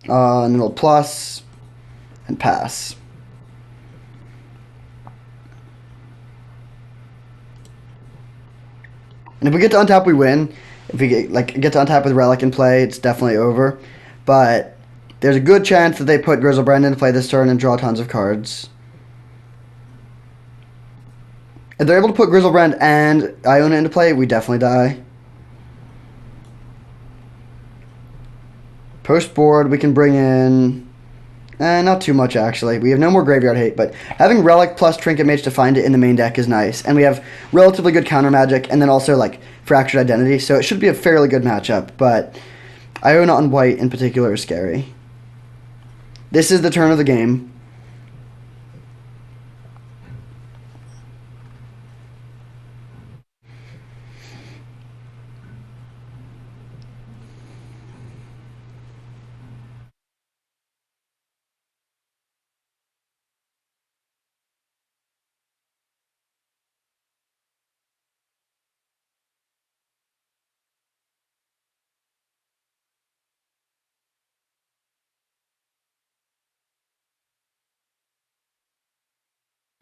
And then we'll plus and pass. And if we get to untap, we win. If we get to untap with Relic in play, it's definitely over. But there's a good chance that they put Griselbrand into play this turn and draw tons of cards. If they're able to put Griselbrand and Iona into play, we definitely die. Post board, we can bring in... not too much, actually. We have no more Graveyard Hate, but having Relic plus Trinket Mage to find it in the main deck is nice. And we have relatively good counter magic, and then also, Fractured Identity, so it should be a fairly good matchup, but Iona on white in particular is scary. This is the turn of the game.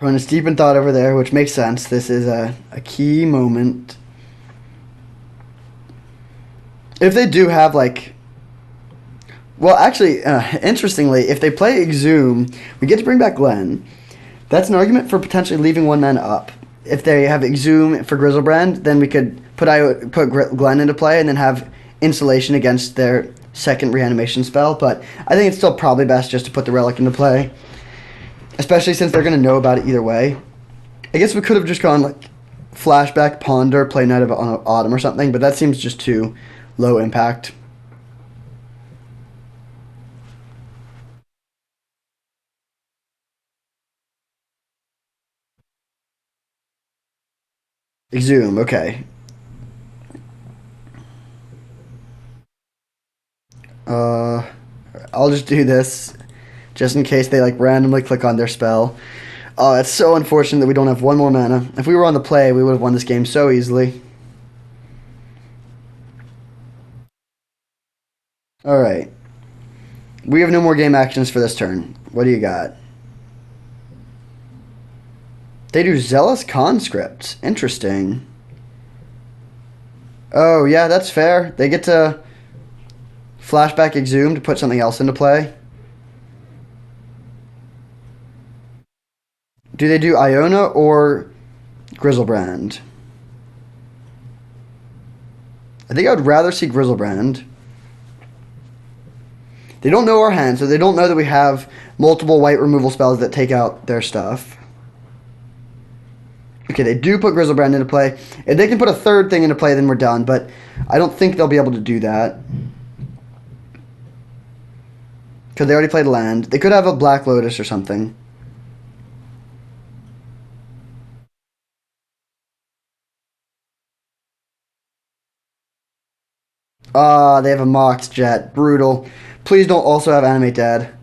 Opponent's deep in thought over there, which makes sense. This is a key moment. If they do have, well, actually, interestingly, if they play Exhume, we get to bring back Glenn. That's an argument for potentially leaving one mana up. If they have Exhume for Griselbrand, then we could put Glenn into play and then have Insulation against their second reanimation spell. But I think it's still probably best just to put the Relic into play. Especially since they're going to know about it either way. I guess we could have just gone Flashback, Ponder, play Night of Autumn or something, but that seems just too low impact. Exhume, okay. I'll just do this just in case they randomly click on their spell. Oh, it's so unfortunate that we don't have one more mana. If we were on the play, we would have won this game so easily. Alright. We have no more game actions for this turn. What do you got? They do Zealous Conscript. Interesting. Oh, yeah, that's fair. They get to Flashback Exhume to put something else into play. Do they do Iona or Griselbrand? I think I would rather see Griselbrand. They don't know our hand, so they don't know that we have multiple white removal spells that take out their stuff. Okay, they do put Griselbrand into play. If they can put a third thing into play, then we're done, but I don't think they'll be able to do that. Because they already played land. They could have a Black Lotus or something. They have a Mox Jet. Brutal. Please don't also have Animate Dead.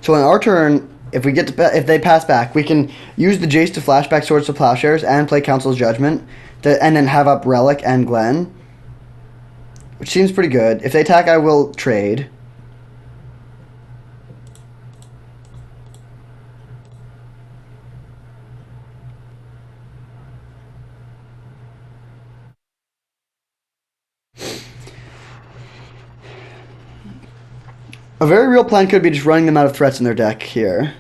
So on our turn, if they pass back, we can use the Jace to flashback Swords to Plowshares and play Council's Judgment, and then have up Relic and Glenn, which seems pretty good. If they attack, I will trade. A very real plan could be just running them out of threats in their deck here.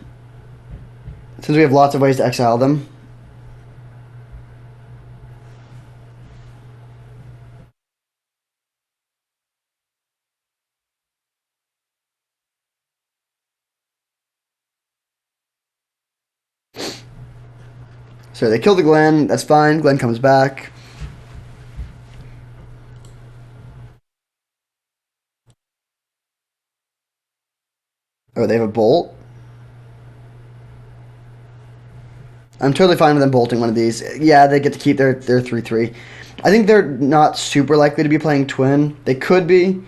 Since we have lots of ways to exile them. So they kill the Glen. That's fine. Glen comes back. Oh, they have a bolt. I'm totally fine with them bolting one of these. Yeah, they get to keep their 3/3. I think they're not super likely to be playing Twin. They could be,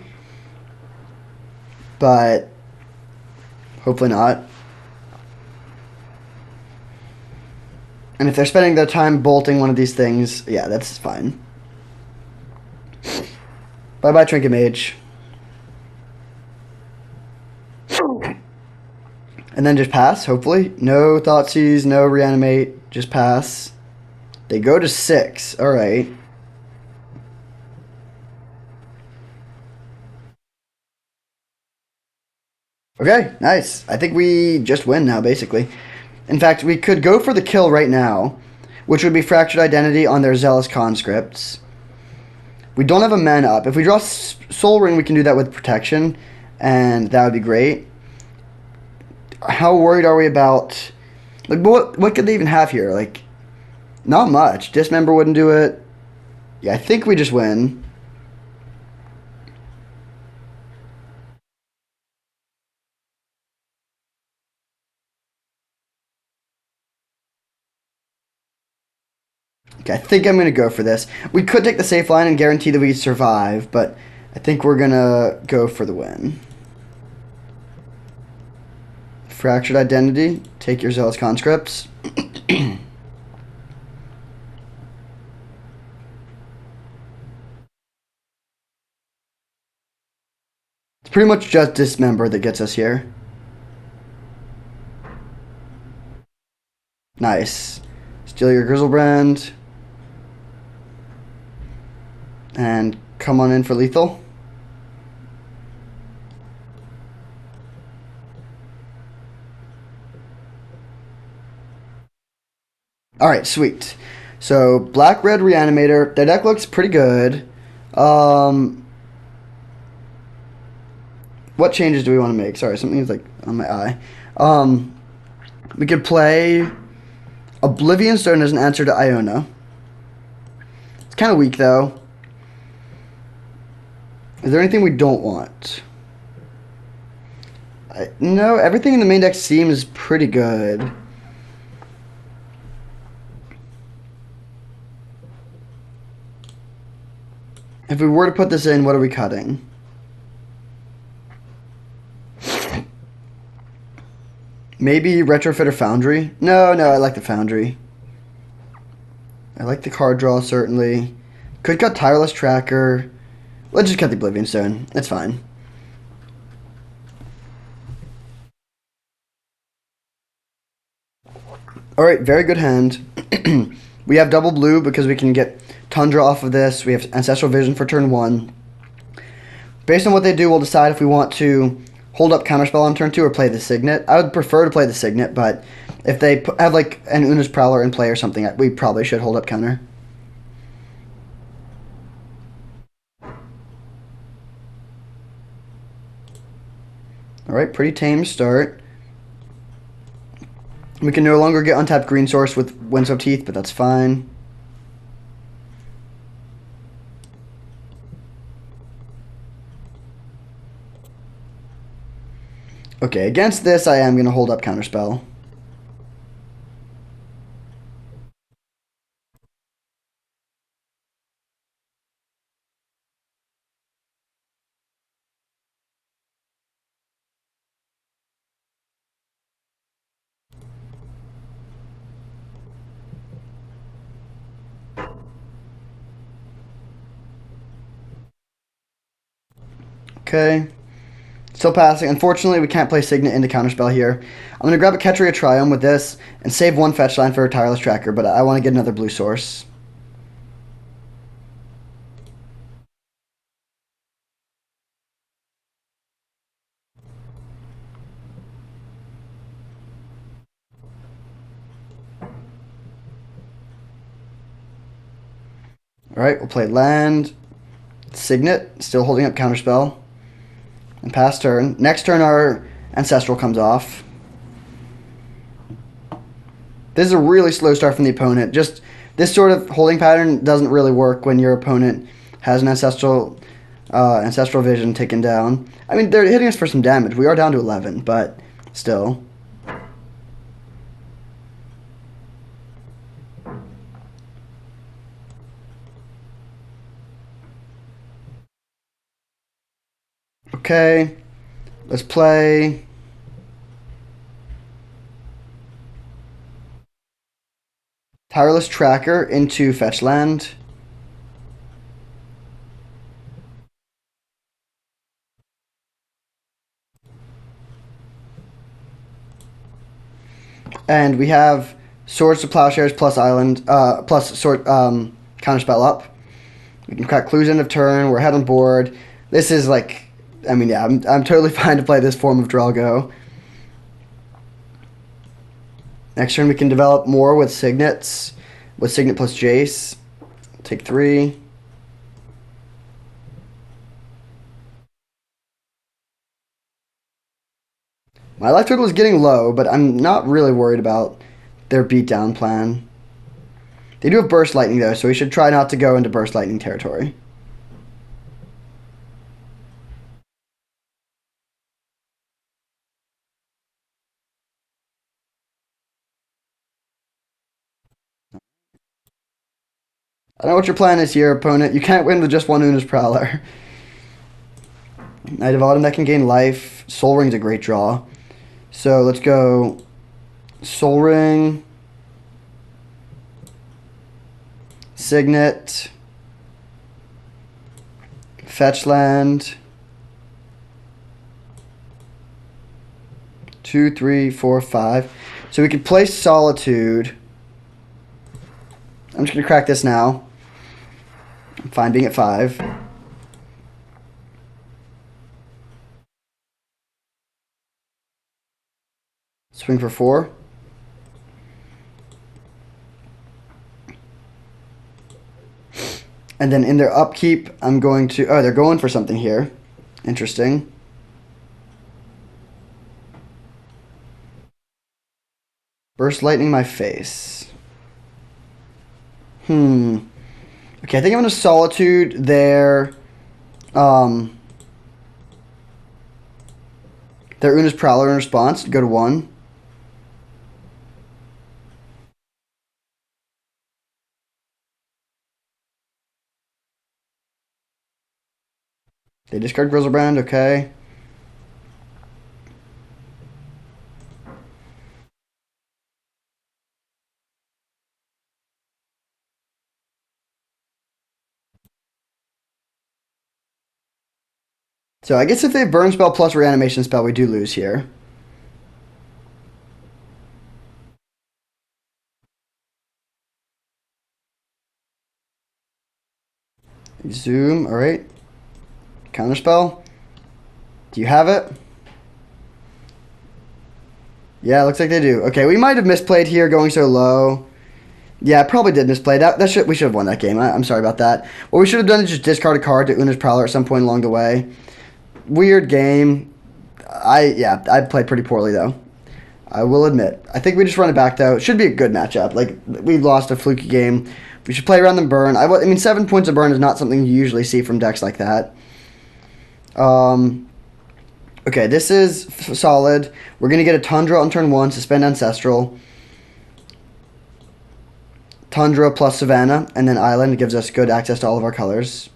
but hopefully not. And if they're spending their time bolting one of these things, yeah, that's fine. Bye-bye, Trinket Mage. And then just pass, hopefully. No Thoughtseize, no Reanimate, just pass. They go to 6. Alright. Okay, nice. I think we just win now, basically. In fact, we could go for the kill right now, which would be Fractured Identity on their Zealous Conscripts. We don't have a mana up. If we draw Soul Ring, we can do that with Protection, and that would be great. How worried are we about... Like, what could they even have here? Like, not much. Dismember wouldn't do it. Yeah, I think we just win. Okay, I think I'm going to go for this. We could take the safe line and guarantee that we survive, but I think we're going to go for the win. Fractured Identity. Take your Zealous Conscripts. It's pretty much just Dismember that gets us here. Nice. Steal your Grizzlebrand. And come on in for lethal. Alright, sweet. So, Black-Red Reanimator. Their deck looks pretty good. What changes do we want to make? Sorry, something's like on my eye. We could play Oblivion Stone as an answer to Iona. It's kind of weak, though. Is there anything we don't want? No, everything in the main deck seems pretty good. If we were to put this in, what are we cutting? Maybe Retrofit or Foundry? No, I like the Foundry. I like the card draw, certainly. Could cut Tireless Tracker. Let's just cut the Oblivion Stone. It's fine. Alright, very good hand. We have double blue because we can get Tundra off of this. We have Ancestral Vision for turn 1. Based on what they do, we'll decide if we want to hold up Counterspell on turn 2 or play the Signet. I would prefer to play the Signet, but if they have like an Una's Prowler in play or something, we probably should hold up counter. Alright, pretty tame start. We can no longer get untapped green source with Winds of Teeth, but that's fine. Okay, against this, I am going to hold up Counterspell. Okay. Still passing. Unfortunately, we can't play Signet into Counterspell here. I'm going to grab a Ketria Triumph with this and save one fetch line for a Tireless Tracker, but I want to get another blue source. Alright, we'll play land. Signet, still holding up Counterspell. And pass turn. Next turn, our Ancestral comes off. This is a really slow start from the opponent. Just this sort of holding pattern doesn't really work when your opponent has an Ancestral Vision taken down. I mean, they're hitting us for some damage. We are down to 11, but still. Okay, let's play Tireless Tracker into Fetch Land. And we have Swords to Plowshares plus Island, plus Counterspell up. We can crack Clues end of turn. We're ahead on board. This is like, I mean, yeah, I'm totally fine to play this form of Drago. Next turn we can develop more with Signets, with Signet plus Jace. Take 3. My life total is getting low, but I'm not really worried about their beatdown plan. They do have Burst Lightning, though, so we should try not to go into Burst Lightning territory. I don't know what your plan is here, opponent. You can't win with just one Una's Prowler. Knight of Autumn that can gain life. Soul Ring's a great draw. So let's go Soul Ring, Signet, Fetch Land, 2, 3, 4, 5. So we can play Solitude. I'm just going to crack this now. I'm fine being at 5. Swing for 4. And then in their upkeep, I'm going to... Oh, they're going for something here. Interesting. Burst Lightning my face. Okay, I think I'm going to Solitude their Una's Prowler in response to go to 1. They discard Griselbrand, okay. So I guess if they have Burn Spell plus Reanimation Spell, we do lose here. Zoom, alright. Counterspell. Do you have it? Yeah, looks like they do. Okay, we might have misplayed here going so low. Yeah, probably did misplay. We should have won that game. I'm sorry about that. What we should have done is just discard a card to Una's Prowler at some point along the way. Weird game. I played pretty poorly, though. I will admit. I think we just run it back, though. It should be a good matchup. Like, we lost a fluky game. We should play around the burn. I mean, 7 points of burn is not something you usually see from decks like that. Okay, this is solid. We're going to get a Tundra on turn 1, suspend Ancestral. Tundra plus Savannah, and then Island gives us good access to all of our colors.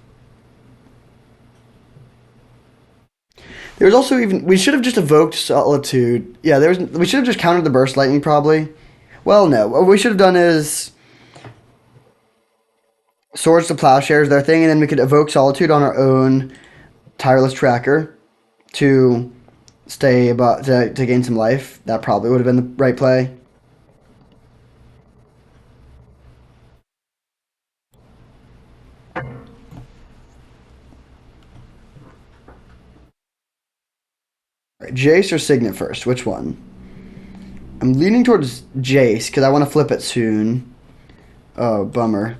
There was also we should have just evoked Solitude. Yeah, we should have just countered the Burst Lightning probably. Well, no. What we should have done is Swords to Plowshares, their thing, and then we could evoke Solitude on our own Tireless Tracker to stay about to gain some life. That probably would have been the right play. Right, Jace or Signet first? Which one? I'm leaning towards Jace because I want to flip it soon. Oh, bummer.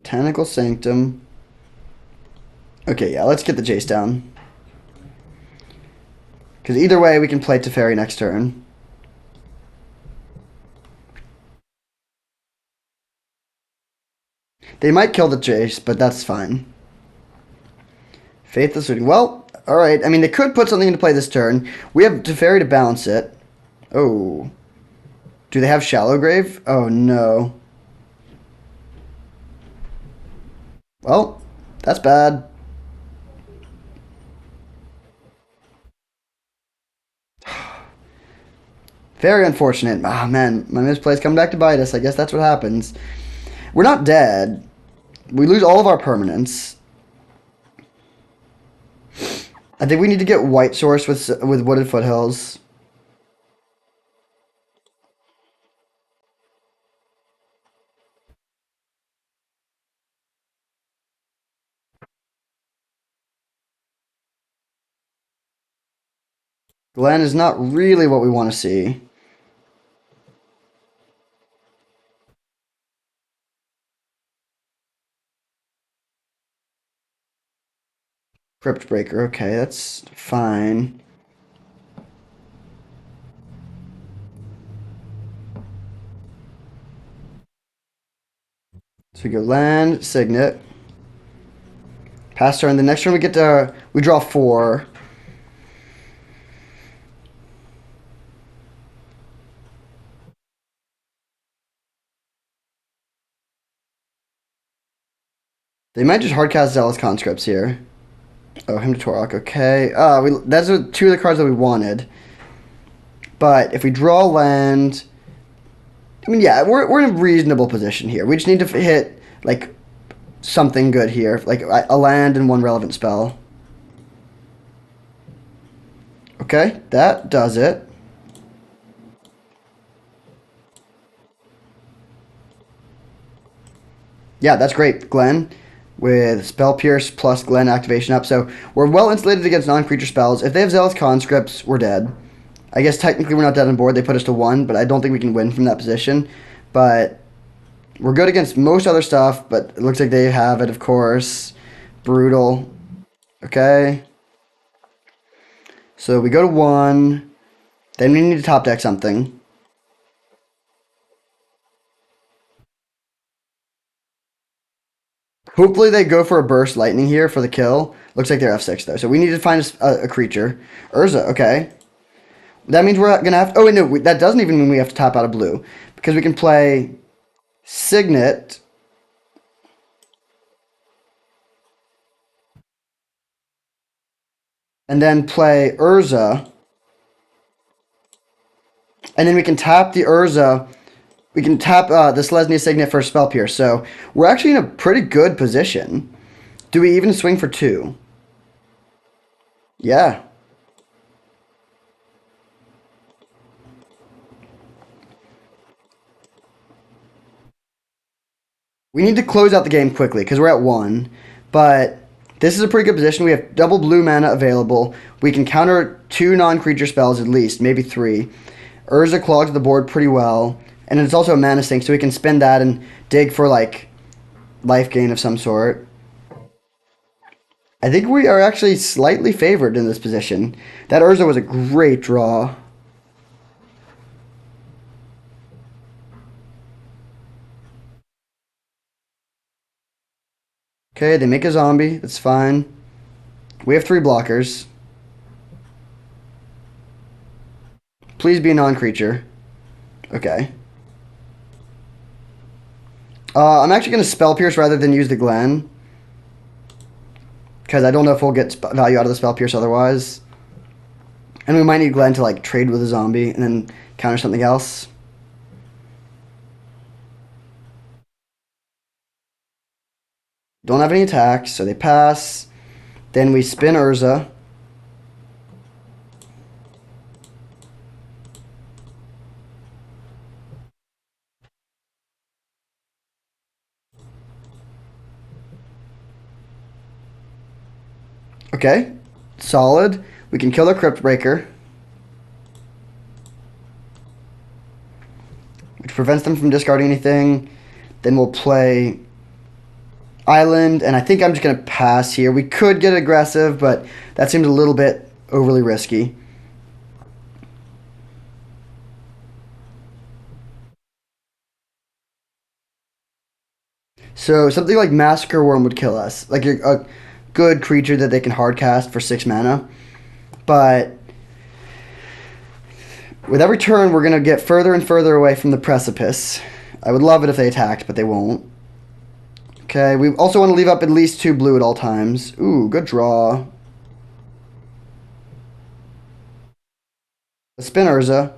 Botanical Sanctum. Okay, yeah, let's get the Jace down. Because either way, we can play Teferi next turn. They might kill the Jace, but that's fine. Faithless Looting. Well, alright. I mean, they could put something into play this turn. We have Teferi to balance it. Oh. Do they have Shallow Grave? Oh, no. Well, that's bad. Very unfortunate. Ah, man, my misplay's coming back to bite us. I guess that's what happens. We're not dead. We lose all of our permanents. I think we need to get White Source with Wooded Foothills. Glen is not really what we want to see. Crypt Breaker, okay, that's fine. So we go land, Signet. Pass turn. The next turn we draw 4. They might just hardcast Zealous Conscripts here. Oh, Hymn to Torok, okay. Those are 2 of the cards that we wanted. But if we draw land... I mean, yeah, we're in a reasonable position here. We just need to hit, like, something good here. Like, a land and 1 relevant spell. Okay, that does it. Yeah, that's great, Glen. With Spell Pierce plus Glen activation up. So we're well insulated against non-creature spells. If they have Zealous Conscripts, we're dead. I guess technically we're not dead on board. They put us to 1, but I don't think we can win from that position. But we're good against most other stuff, but it looks like they have it, of course. Brutal. Okay. So we go to 1. Then we need to top deck something. Hopefully they go for a Burst Lightning here for the kill. Looks like they're F6 though. So we need to find a creature. Urza, okay. That means we're going to have... Oh, wait, no. That doesn't even mean we have to tap out a blue. Because we can play Signet. And then play Urza. And then we can tap the Urza. We can tap the Selesnya Signet for Spell Pierce. So we're actually in a pretty good position. Do we even swing for 2? Yeah. We need to close out the game quickly because we're at 1. But this is a pretty good position. We have double blue mana available. We can counter 2 non-creature spells at least, maybe 3. Urza clogs the board pretty well. And it's also a mana sink, so we can spend that and dig for, like, life gain of some sort. I think we are actually slightly favored in this position. That Urza was a great draw. Okay, they make a zombie. That's fine. We have 3 blockers. Please be a non-creature. Okay. I'm actually going to Spell Pierce rather than use the Glen. Because I don't know if we'll get value out of the Spell Pierce otherwise. And we might need Glen to, like, trade with a zombie and then counter something else. Don't have any attacks, so they pass. Then we spin Urza. Okay, solid. We can kill the Crypt Breaker, which prevents them from discarding anything. Then we'll play island, and I think I'm just going to pass here. We could get aggressive, but that seems a little bit overly risky. So something like Massacre Worm would kill us, like a good creature that they can hardcast for 6 mana. But with every turn, we're going to get further and further away from the precipice. I would love it if they attacked, but they won't. Okay, we also want to leave up at least 2 blue at all times. Ooh, good draw. Spin Urza.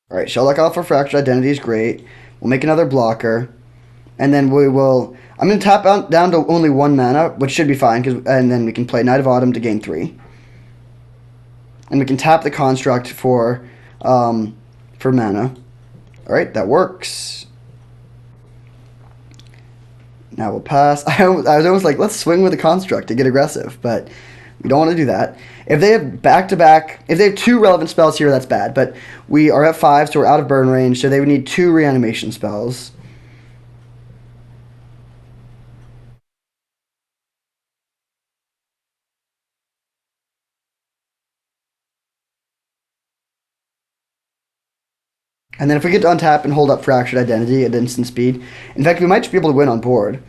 Alright, Shelldock Alpha Fractured Identity is great. We'll make another blocker. And then we will... I'm going to tap out, down to only 1 mana, which should be fine, and then we can play Knight of Autumn to gain 3. And we can tap the Construct for mana. Alright, that works. Now we'll pass. I was almost like, let's swing with the Construct to get aggressive, but we don't want to do that. If they have back-to-back... If they have 2 relevant spells here, that's bad, but we are at 5, so we're out of burn range, so they would need 2 reanimation spells. And then if we get to untap and hold up Fractured Identity at instant speed, in fact, we might just be able to win on board.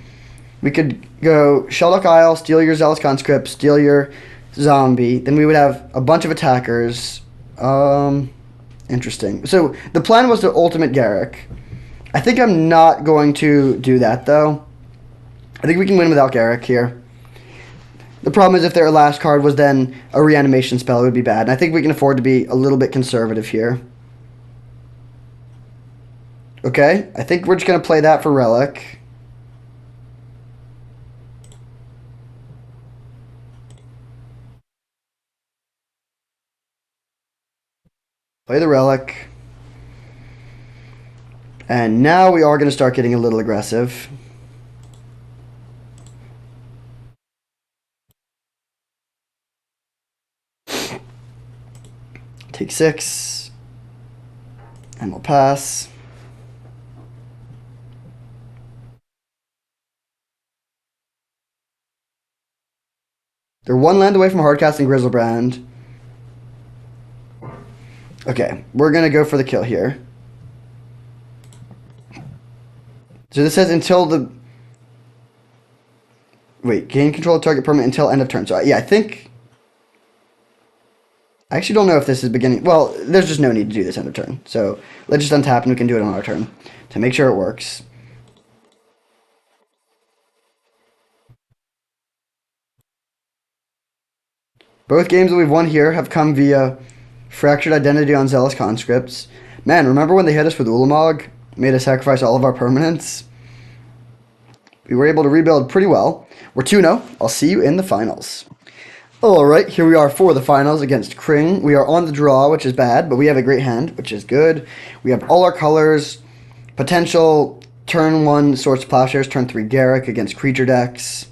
We could go Shelldock Isle, steal your Zealous Conscript, steal your zombie. Then we would have a bunch of attackers. Interesting. So the plan was to ultimate Garruk. I think I'm not going to do that, though. I think we can win without Garruk here. The problem is if their last card was then a reanimation spell, it would be bad. And I think we can afford to be a little bit conservative here. Okay, I think we're just going to play that for Relic. Play the Relic. And now we are going to start getting a little aggressive. Take 6. And we'll pass. They're 1 land away from hardcasting Griselbrand. Okay, we're going to go for the kill here. So this says until the... Wait, gain control of target permanent until end of turn. So yeah, I think... I actually don't know if this is beginning... Well, there's just no need to do this end of turn. So let's just untap and we can do it on our turn to make sure it works. Both games that we've won here have come via Fractured Identity on Zealous Conscripts. Man, remember when they hit us with Ulamog? Made us sacrifice all of our permanents? We were able to rebuild pretty well. We're 2-0. I'll see you in the finals. Alright, here we are for the finals against Kring. We are on the draw, which is bad, but we have a great hand, which is good. We have all our colors. Potential turn 1 Swords to Plowshares, turn 3 Garruk against creature decks.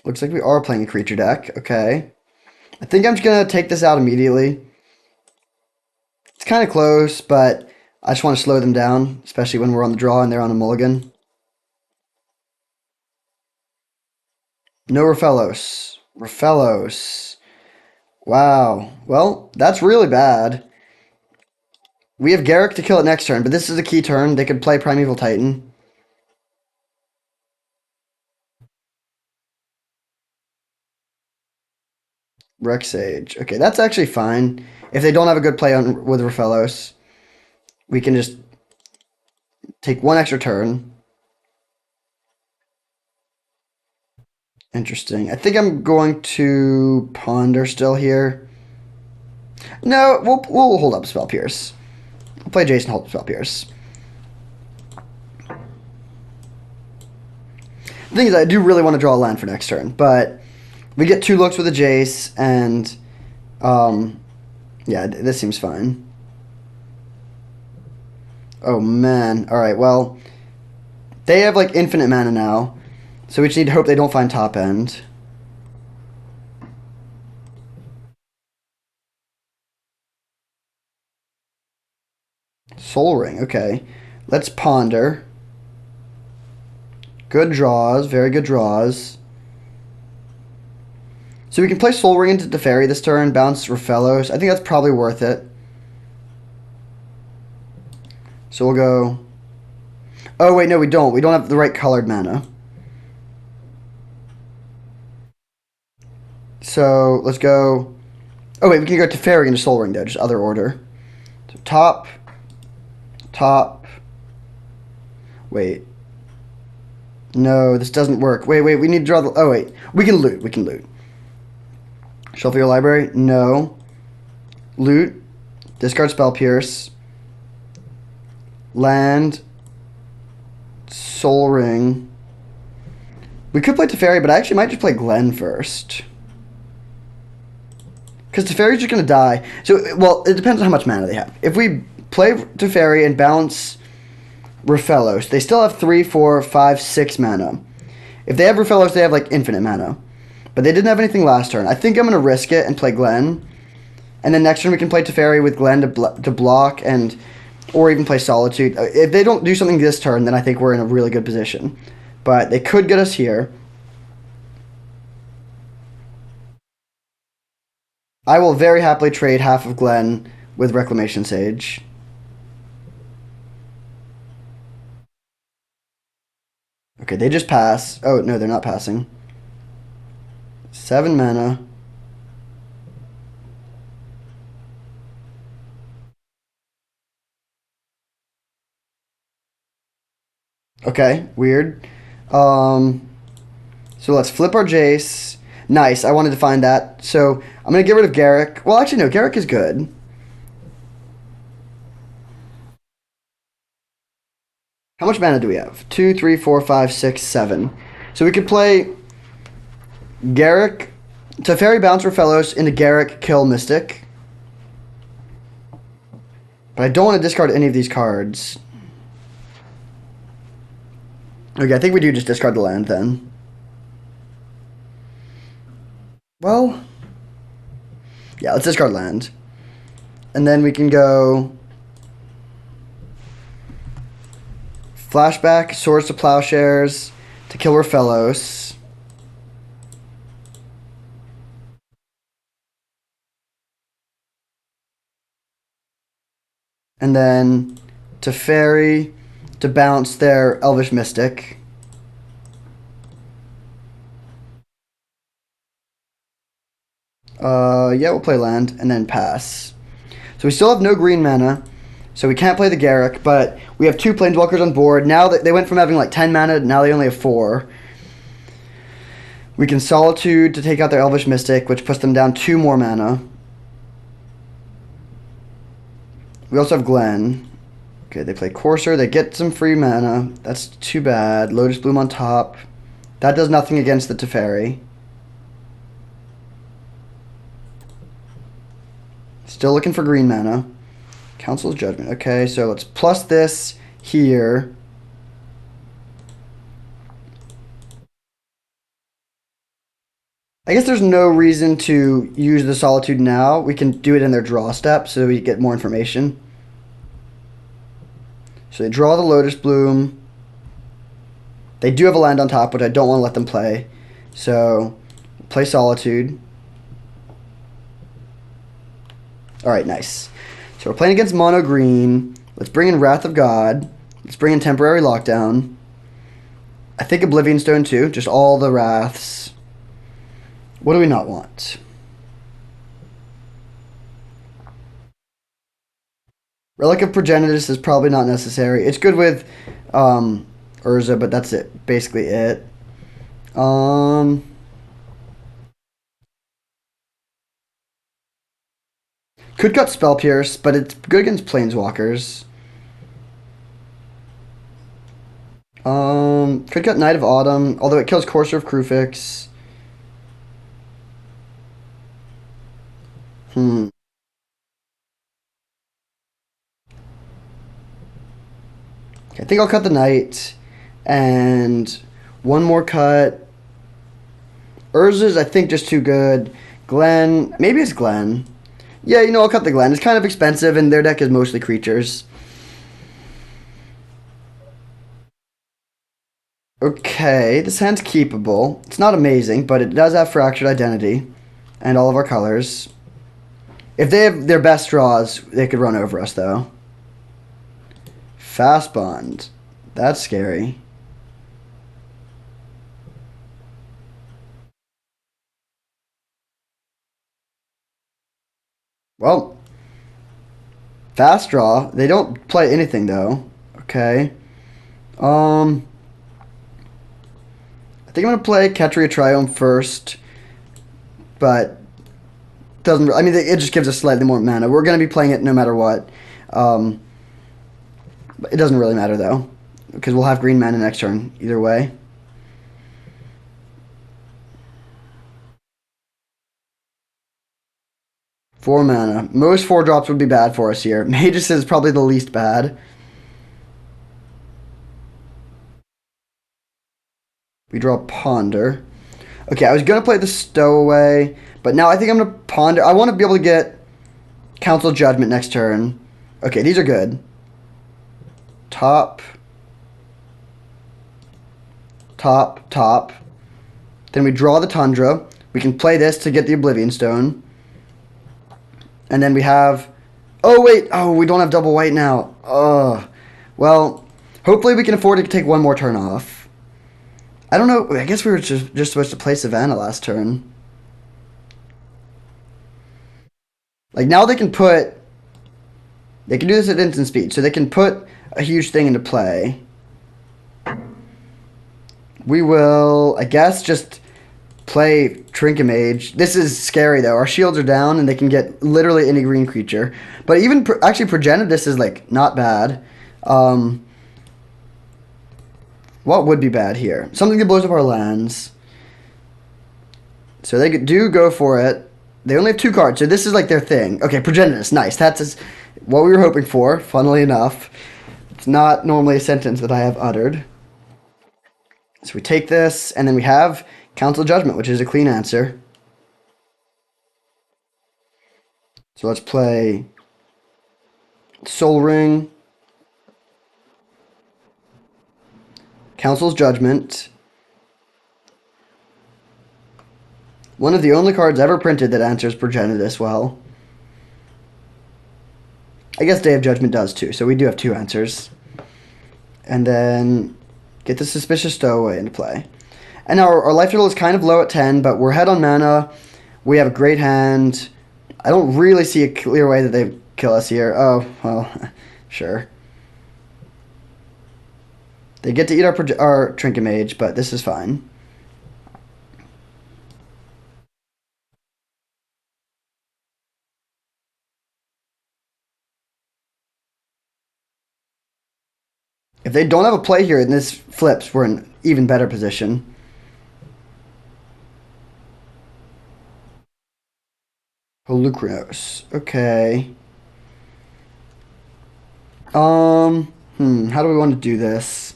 Looks like we are playing a creature deck. Okay. I think I'm just going to take this out immediately. It's kind of close, but I just want to slow them down, especially when we're on the draw and they're on a mulligan. No Rofellos. Rofellos. Wow. Well, that's really bad. We have Garruk to kill it next turn, but this is a key turn. They could play Primeval Titan. Rexage. Okay, that's actually fine. If they don't have a good play on with Rofellos, we can just take 1 extra turn. Interesting. I think I'm going to ponder still here. No, we'll hold up Spell Pierce. We'll play Jason, hold up Spell Pierce. The thing is, I do really want to draw a land for next turn, but we get 2 looks with a Jace, and yeah, this seems fine. Oh man. Alright, well, they have like infinite mana now, so we just need to hope they don't find top end. Soul Ring, okay. Let's ponder. Good draws, very good draws. So we can play Soul Ring into Teferi this turn, bounce Rofellos. I think that's probably worth it. So we'll go... Oh, wait, no, we don't. We don't have the right colored mana. So let's go... Oh, wait, we can go Teferi into Soul Ring, though, just other order. So top... Wait. No, this doesn't work. Wait, we need to draw the... Oh, wait. We can loot. Shuffle your library? No. Loot. Discard Spell Pierce. Land. Soul Ring. We could play Teferi, but I actually might just play Glenn first. Because Teferi's just going to die. So, well, it depends on how much mana they have. If we play Teferi and bounce Rofellos, they still have 3, 4, 5, 6 mana. If they have Rofellos, they have, like, infinite mana. But they didn't have anything last turn. I think I'm going to risk it and play Glenn. And then next turn we can play Teferi with Glenn to block and... Or even play Solitude. If they don't do something this turn, then I think we're in a really good position. But they could get us here. I will very happily trade half of Glenn with Reclamation Sage. Okay, they just pass. Oh, no, they're not passing. 7 mana. Okay, weird. So let's flip our Jace. Nice, I wanted to find that. So I'm going to get rid of Garruk. Well, actually, no, Garruk is good. How much mana do we have? 2, 3, 4, 5, 6, 7. So we could play Garruk, Teferi bounce Rofellos into Garruk, kill Mystic. But I don't want to discard any of these cards. Okay, I think we do just discard the land then. Well, yeah, let's discard land. And then we can go flashback, Swords to Plowshares to kill Rofellos. And then Teferi to bounce their Elvish Mystic. Yeah, we'll play land and then pass. So we still have no green mana, so we can't play the Garruk, but we have 2 Planeswalkers on board. Now that they went from having like 10 mana, now they only have 4. We can Solitude to take out their Elvish Mystic, which puts them down 2 more mana. We also have Glenn. Okay, they play Courser. They get some free mana. That's too bad. Lotus Bloom on top. That does nothing against the Teferi. Still looking for green mana. Council's Judgment. Okay, so let's plus this here. I guess there's no reason to use the Solitude now. We can do it in their draw step so we get more information. So they draw the Lotus Bloom. They do have a land on top, which I don't want to let them play. So, play Solitude. Alright, nice. So we're playing against mono green. Let's bring in Wrath of God. Let's bring in Temporary Lockdown. I think Oblivion Stone too. Just all the Wraths. What do we not want? Relic of Progenitus is probably not necessary. It's good with Urza, but that's it. Basically it. Could cut Spell Pierce, but it's good against Planeswalkers. Could cut Knight of Autumn, although it kills Courser of Kruphix. Okay, I think I'll cut the Knight. And one more cut. Urza's, I think, just too good. Glenn, maybe it's Glenn. Yeah, I'll cut the Glenn. It's kind of expensive, and their deck is mostly creatures. Okay, this hand's keepable. It's not amazing, but it does have Fractured Identity and all of our colors. If they have their best draws, they could run over us, though. Fast Bond. That's scary. Well, fast draw. They don't play anything, though. Okay. I think I'm going to play Ketria Triumph first, but doesn't. I mean, it just gives us slightly more mana. We're going to be playing it no matter what. Um, it doesn't really matter, though, because we'll have green mana next turn either way. Four mana. Most 4-drops would be bad for us here. Magus is probably the least bad. We draw Ponder. Okay, I was going to play the Stowaway, but now I think I'm going to Ponder. I want to be able to get Council Judgment next turn. Okay, these are good. Top. Top, top. Then we draw the Tundra. We can play this to get the Oblivion Stone. And then we have... Oh, wait. Oh, we don't have double white now. Ugh. Well, hopefully we can afford to take one more turn off. I don't know. I guess we were just supposed to play Savannah last turn. Like, now they can put... They can do this at instant speed. So they can put a huge thing into play. We will, I guess, just play Trinket-Mage. This is scary, though. Our shields are down, and they can get literally any green creature. But even, actually, Progenitus is, like, not bad. What would be bad here? Something that blows up our lands. So they do go for it. They only have 2 cards, so this is, like, their thing. Okay, Progenitus, nice. That's what we were hoping for, funnily enough. It's not normally a sentence that I have uttered. So we take this, and then we have Council Judgment, which is a clean answer. So let's play Sol Ring, Council's Judgment. One of the only cards ever printed that answers Progenitus well. I guess Day of Judgment does too, so we do have 2 answers. And then get the Suspicious Stowaway into play. And our life total is kind of low at 10, but we're ahead on mana. We have a great hand. I don't really see a clear way that they kill us here. Oh, well, sure. They get to eat our Trinket-Mage, but this is fine. If they don't have a play here and this flips, we're in even better position. Holukranos. Okay. How do we want to do this?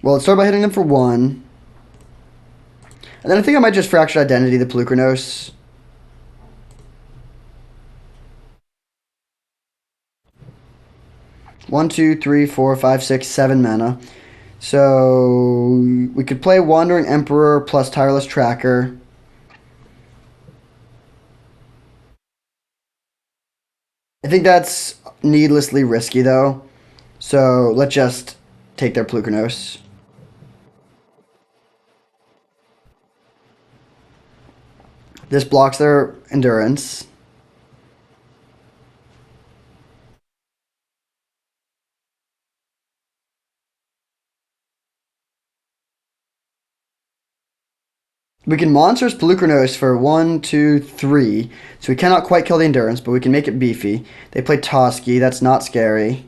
Well, let's start by hitting them for 1. And then I think I might just Fractured Identity the Polukranos. One, two, three, four, five, 6, 7 mana. So we could play Wandering Emperor plus Tireless Tracker. I think that's needlessly risky, though. So let's just take their Polukranos. This blocks their Endurance. We can Monsters Polukranos for 1, 2, 3. So we cannot quite kill the Endurance, but we can make it beefy. They play Toski. That's not scary.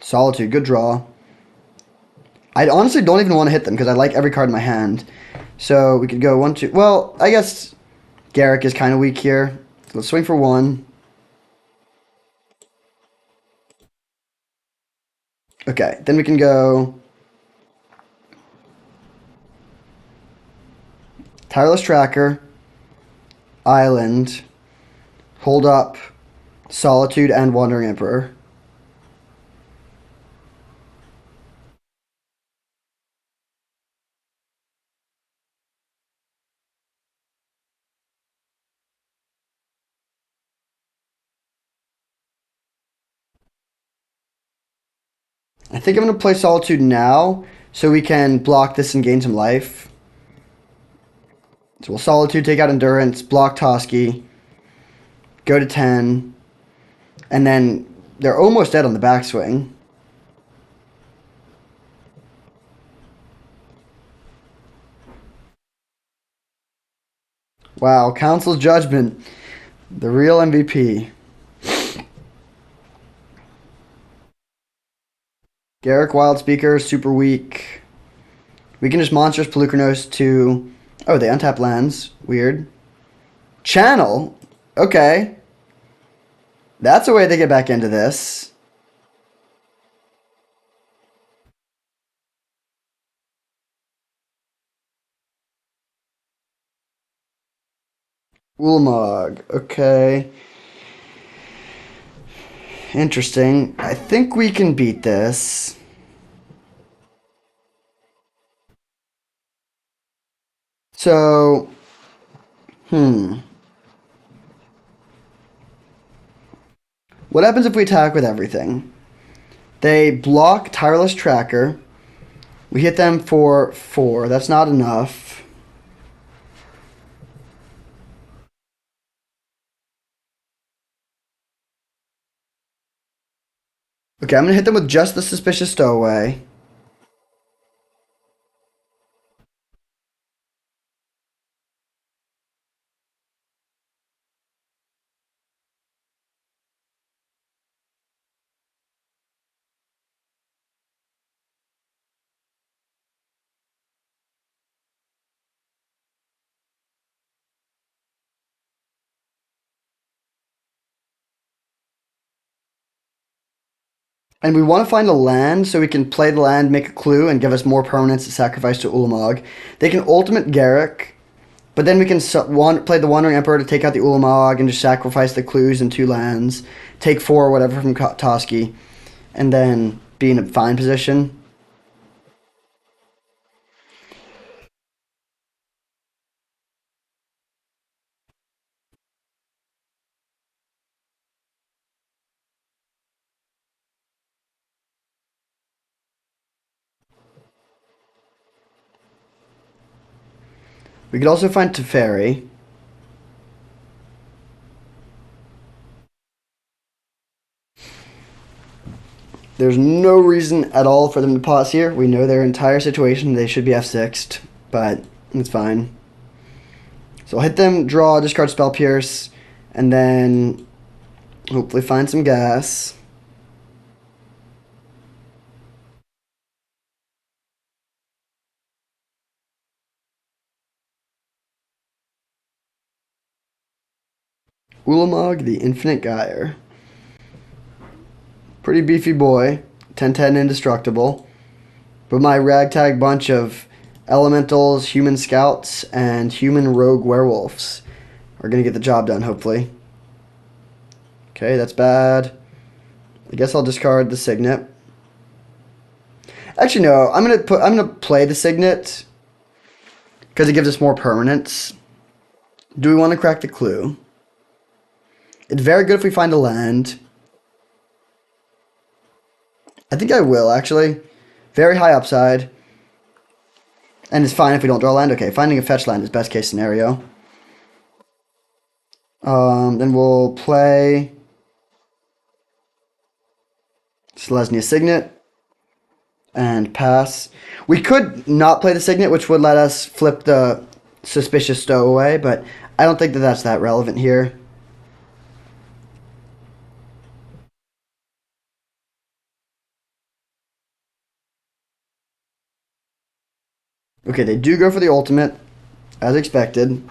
Solitude. Good draw. I honestly don't even want to hit them because I like every card in my hand. So we could go 1, 2. Well, I guess Garruk is kind of weak here. Let's swing for 1. Okay, then we can go Tireless Tracker, Island, Hold up Solitude and Wandering Emperor. I think I'm going to play Solitude now so we can block this and gain some life. So we'll Solitude, take out Endurance, block Toski, go to 10, and then they're almost dead on the backswing. Wow, Council's Judgment, the real MVP. Garruk Wildspeaker, super weak. We can just Monstrous Pelucranos to... Oh, they untap lands. Weird. Channel? Okay. That's a way to get back into this. Ulamog. Okay. Interesting. I think we can beat this. So, what happens if we attack with everything? They block Tireless Tracker. We hit them for 4. That's not enough. Okay, I'm going to hit them with just the Suspicious Stowaway. And we want to find a land so we can play the land, make a clue, and give us more permanents to sacrifice to Ulamog. They can ultimate Garruk, but then we can play the Wandering Emperor to take out the Ulamog and just sacrifice the clues and 2 lands, take 4 or whatever from Toski, and then be in a fine position. We could also find Teferi. There's no reason at all for them to pause here. We know their entire situation. They should be F6'd, but it's fine. So I'll hit them, draw, discard Spell Pierce, and then hopefully find some gas. Ulamog, the Infinite Gyre. Pretty beefy boy, 10/10 indestructible. But my ragtag bunch of elementals, human scouts, and human rogue werewolves are going to get the job done, hopefully. Okay, that's bad. I guess I'll discard the Signet. Actually, no. I'm gonna play the Signet because it gives us more permanence. Do we want to crack the clue? It's very good if we find a land. I think I will, actually. Very high upside. And it's fine if we don't draw land. Okay, finding a fetch land is best case scenario. Then we'll play Selesnya Signet and pass. We could not play the Signet, which would let us flip the Suspicious Stowaway, but I don't think that that's that relevant here. Okay, they do go for the ultimate, as expected.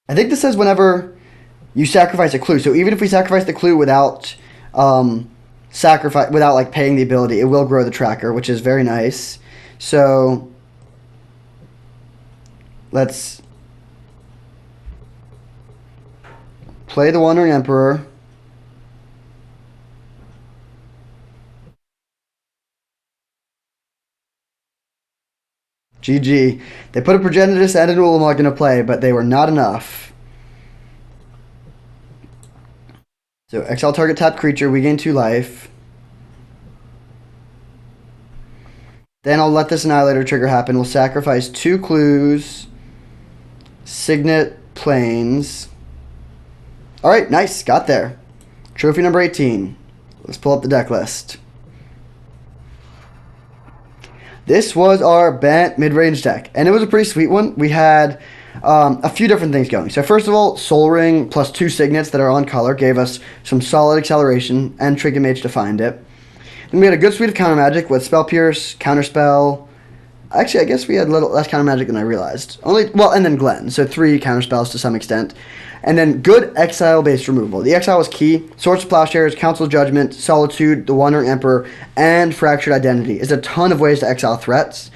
I think this says whenever you sacrifice a clue. So even if we sacrifice the clue without without like paying the ability, it will grow the tracker, which is very nice. So let's play the Wandering Emperor. GG. They put a Progenitus and an Ulamog into play, but they were not enough. So, exile target tapped creature, we gain 2 life. Then I'll let this Annihilator trigger happen. We'll sacrifice 2 clues. Signet Plains. Alright, nice. Got there. Trophy number 18. Let's pull up the deck list. This was our Bant mid-range deck, and it was a pretty sweet one. We had a few different things going. So first of all, Soul Ring plus 2 Signets that are on color gave us some solid acceleration and Trinket Mage to find it. Then we had a good suite of counter magic with Spell Pierce, Counterspell. Actually, I guess we had a little less counter magic than I realized. And then Glenn, so 3 counter spells to some extent. And then good exile-based removal. The exile was key. Swords to Plowshares, Council Judgment, Solitude, the Wandering Emperor, and Fractured Identity. Is a ton of ways to exile threats.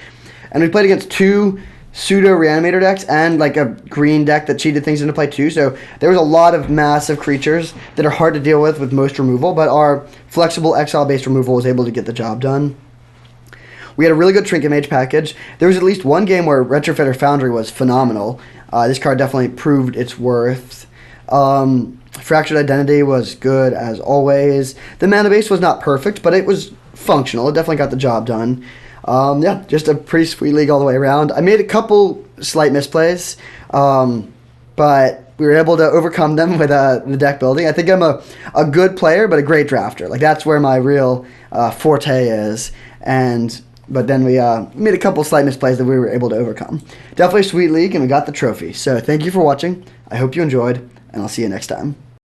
And we played against 2 pseudo Reanimator decks and like a green deck that cheated things into play too. So there was a lot of massive creatures that are hard to deal with most removal, but our flexible exile-based removal was able to get the job done. We had a really good Trinket Mage package. There was at least one game where Retrofitter Foundry was phenomenal. This card definitely proved its worth. Fractured Identity was good as always. The mana base was not perfect, but it was functional. It definitely got the job done. Yeah, just a pretty sweet league all the way around. I made a couple slight misplays, but we were able to overcome them with the deck building. I think I'm a good player, but a great drafter. Like, that's where my real forte is. But then we made a couple slight misplays that we were able to overcome. Definitely a sweet league, and we got the trophy. So thank you for watching. I hope you enjoyed, and I'll see you next time.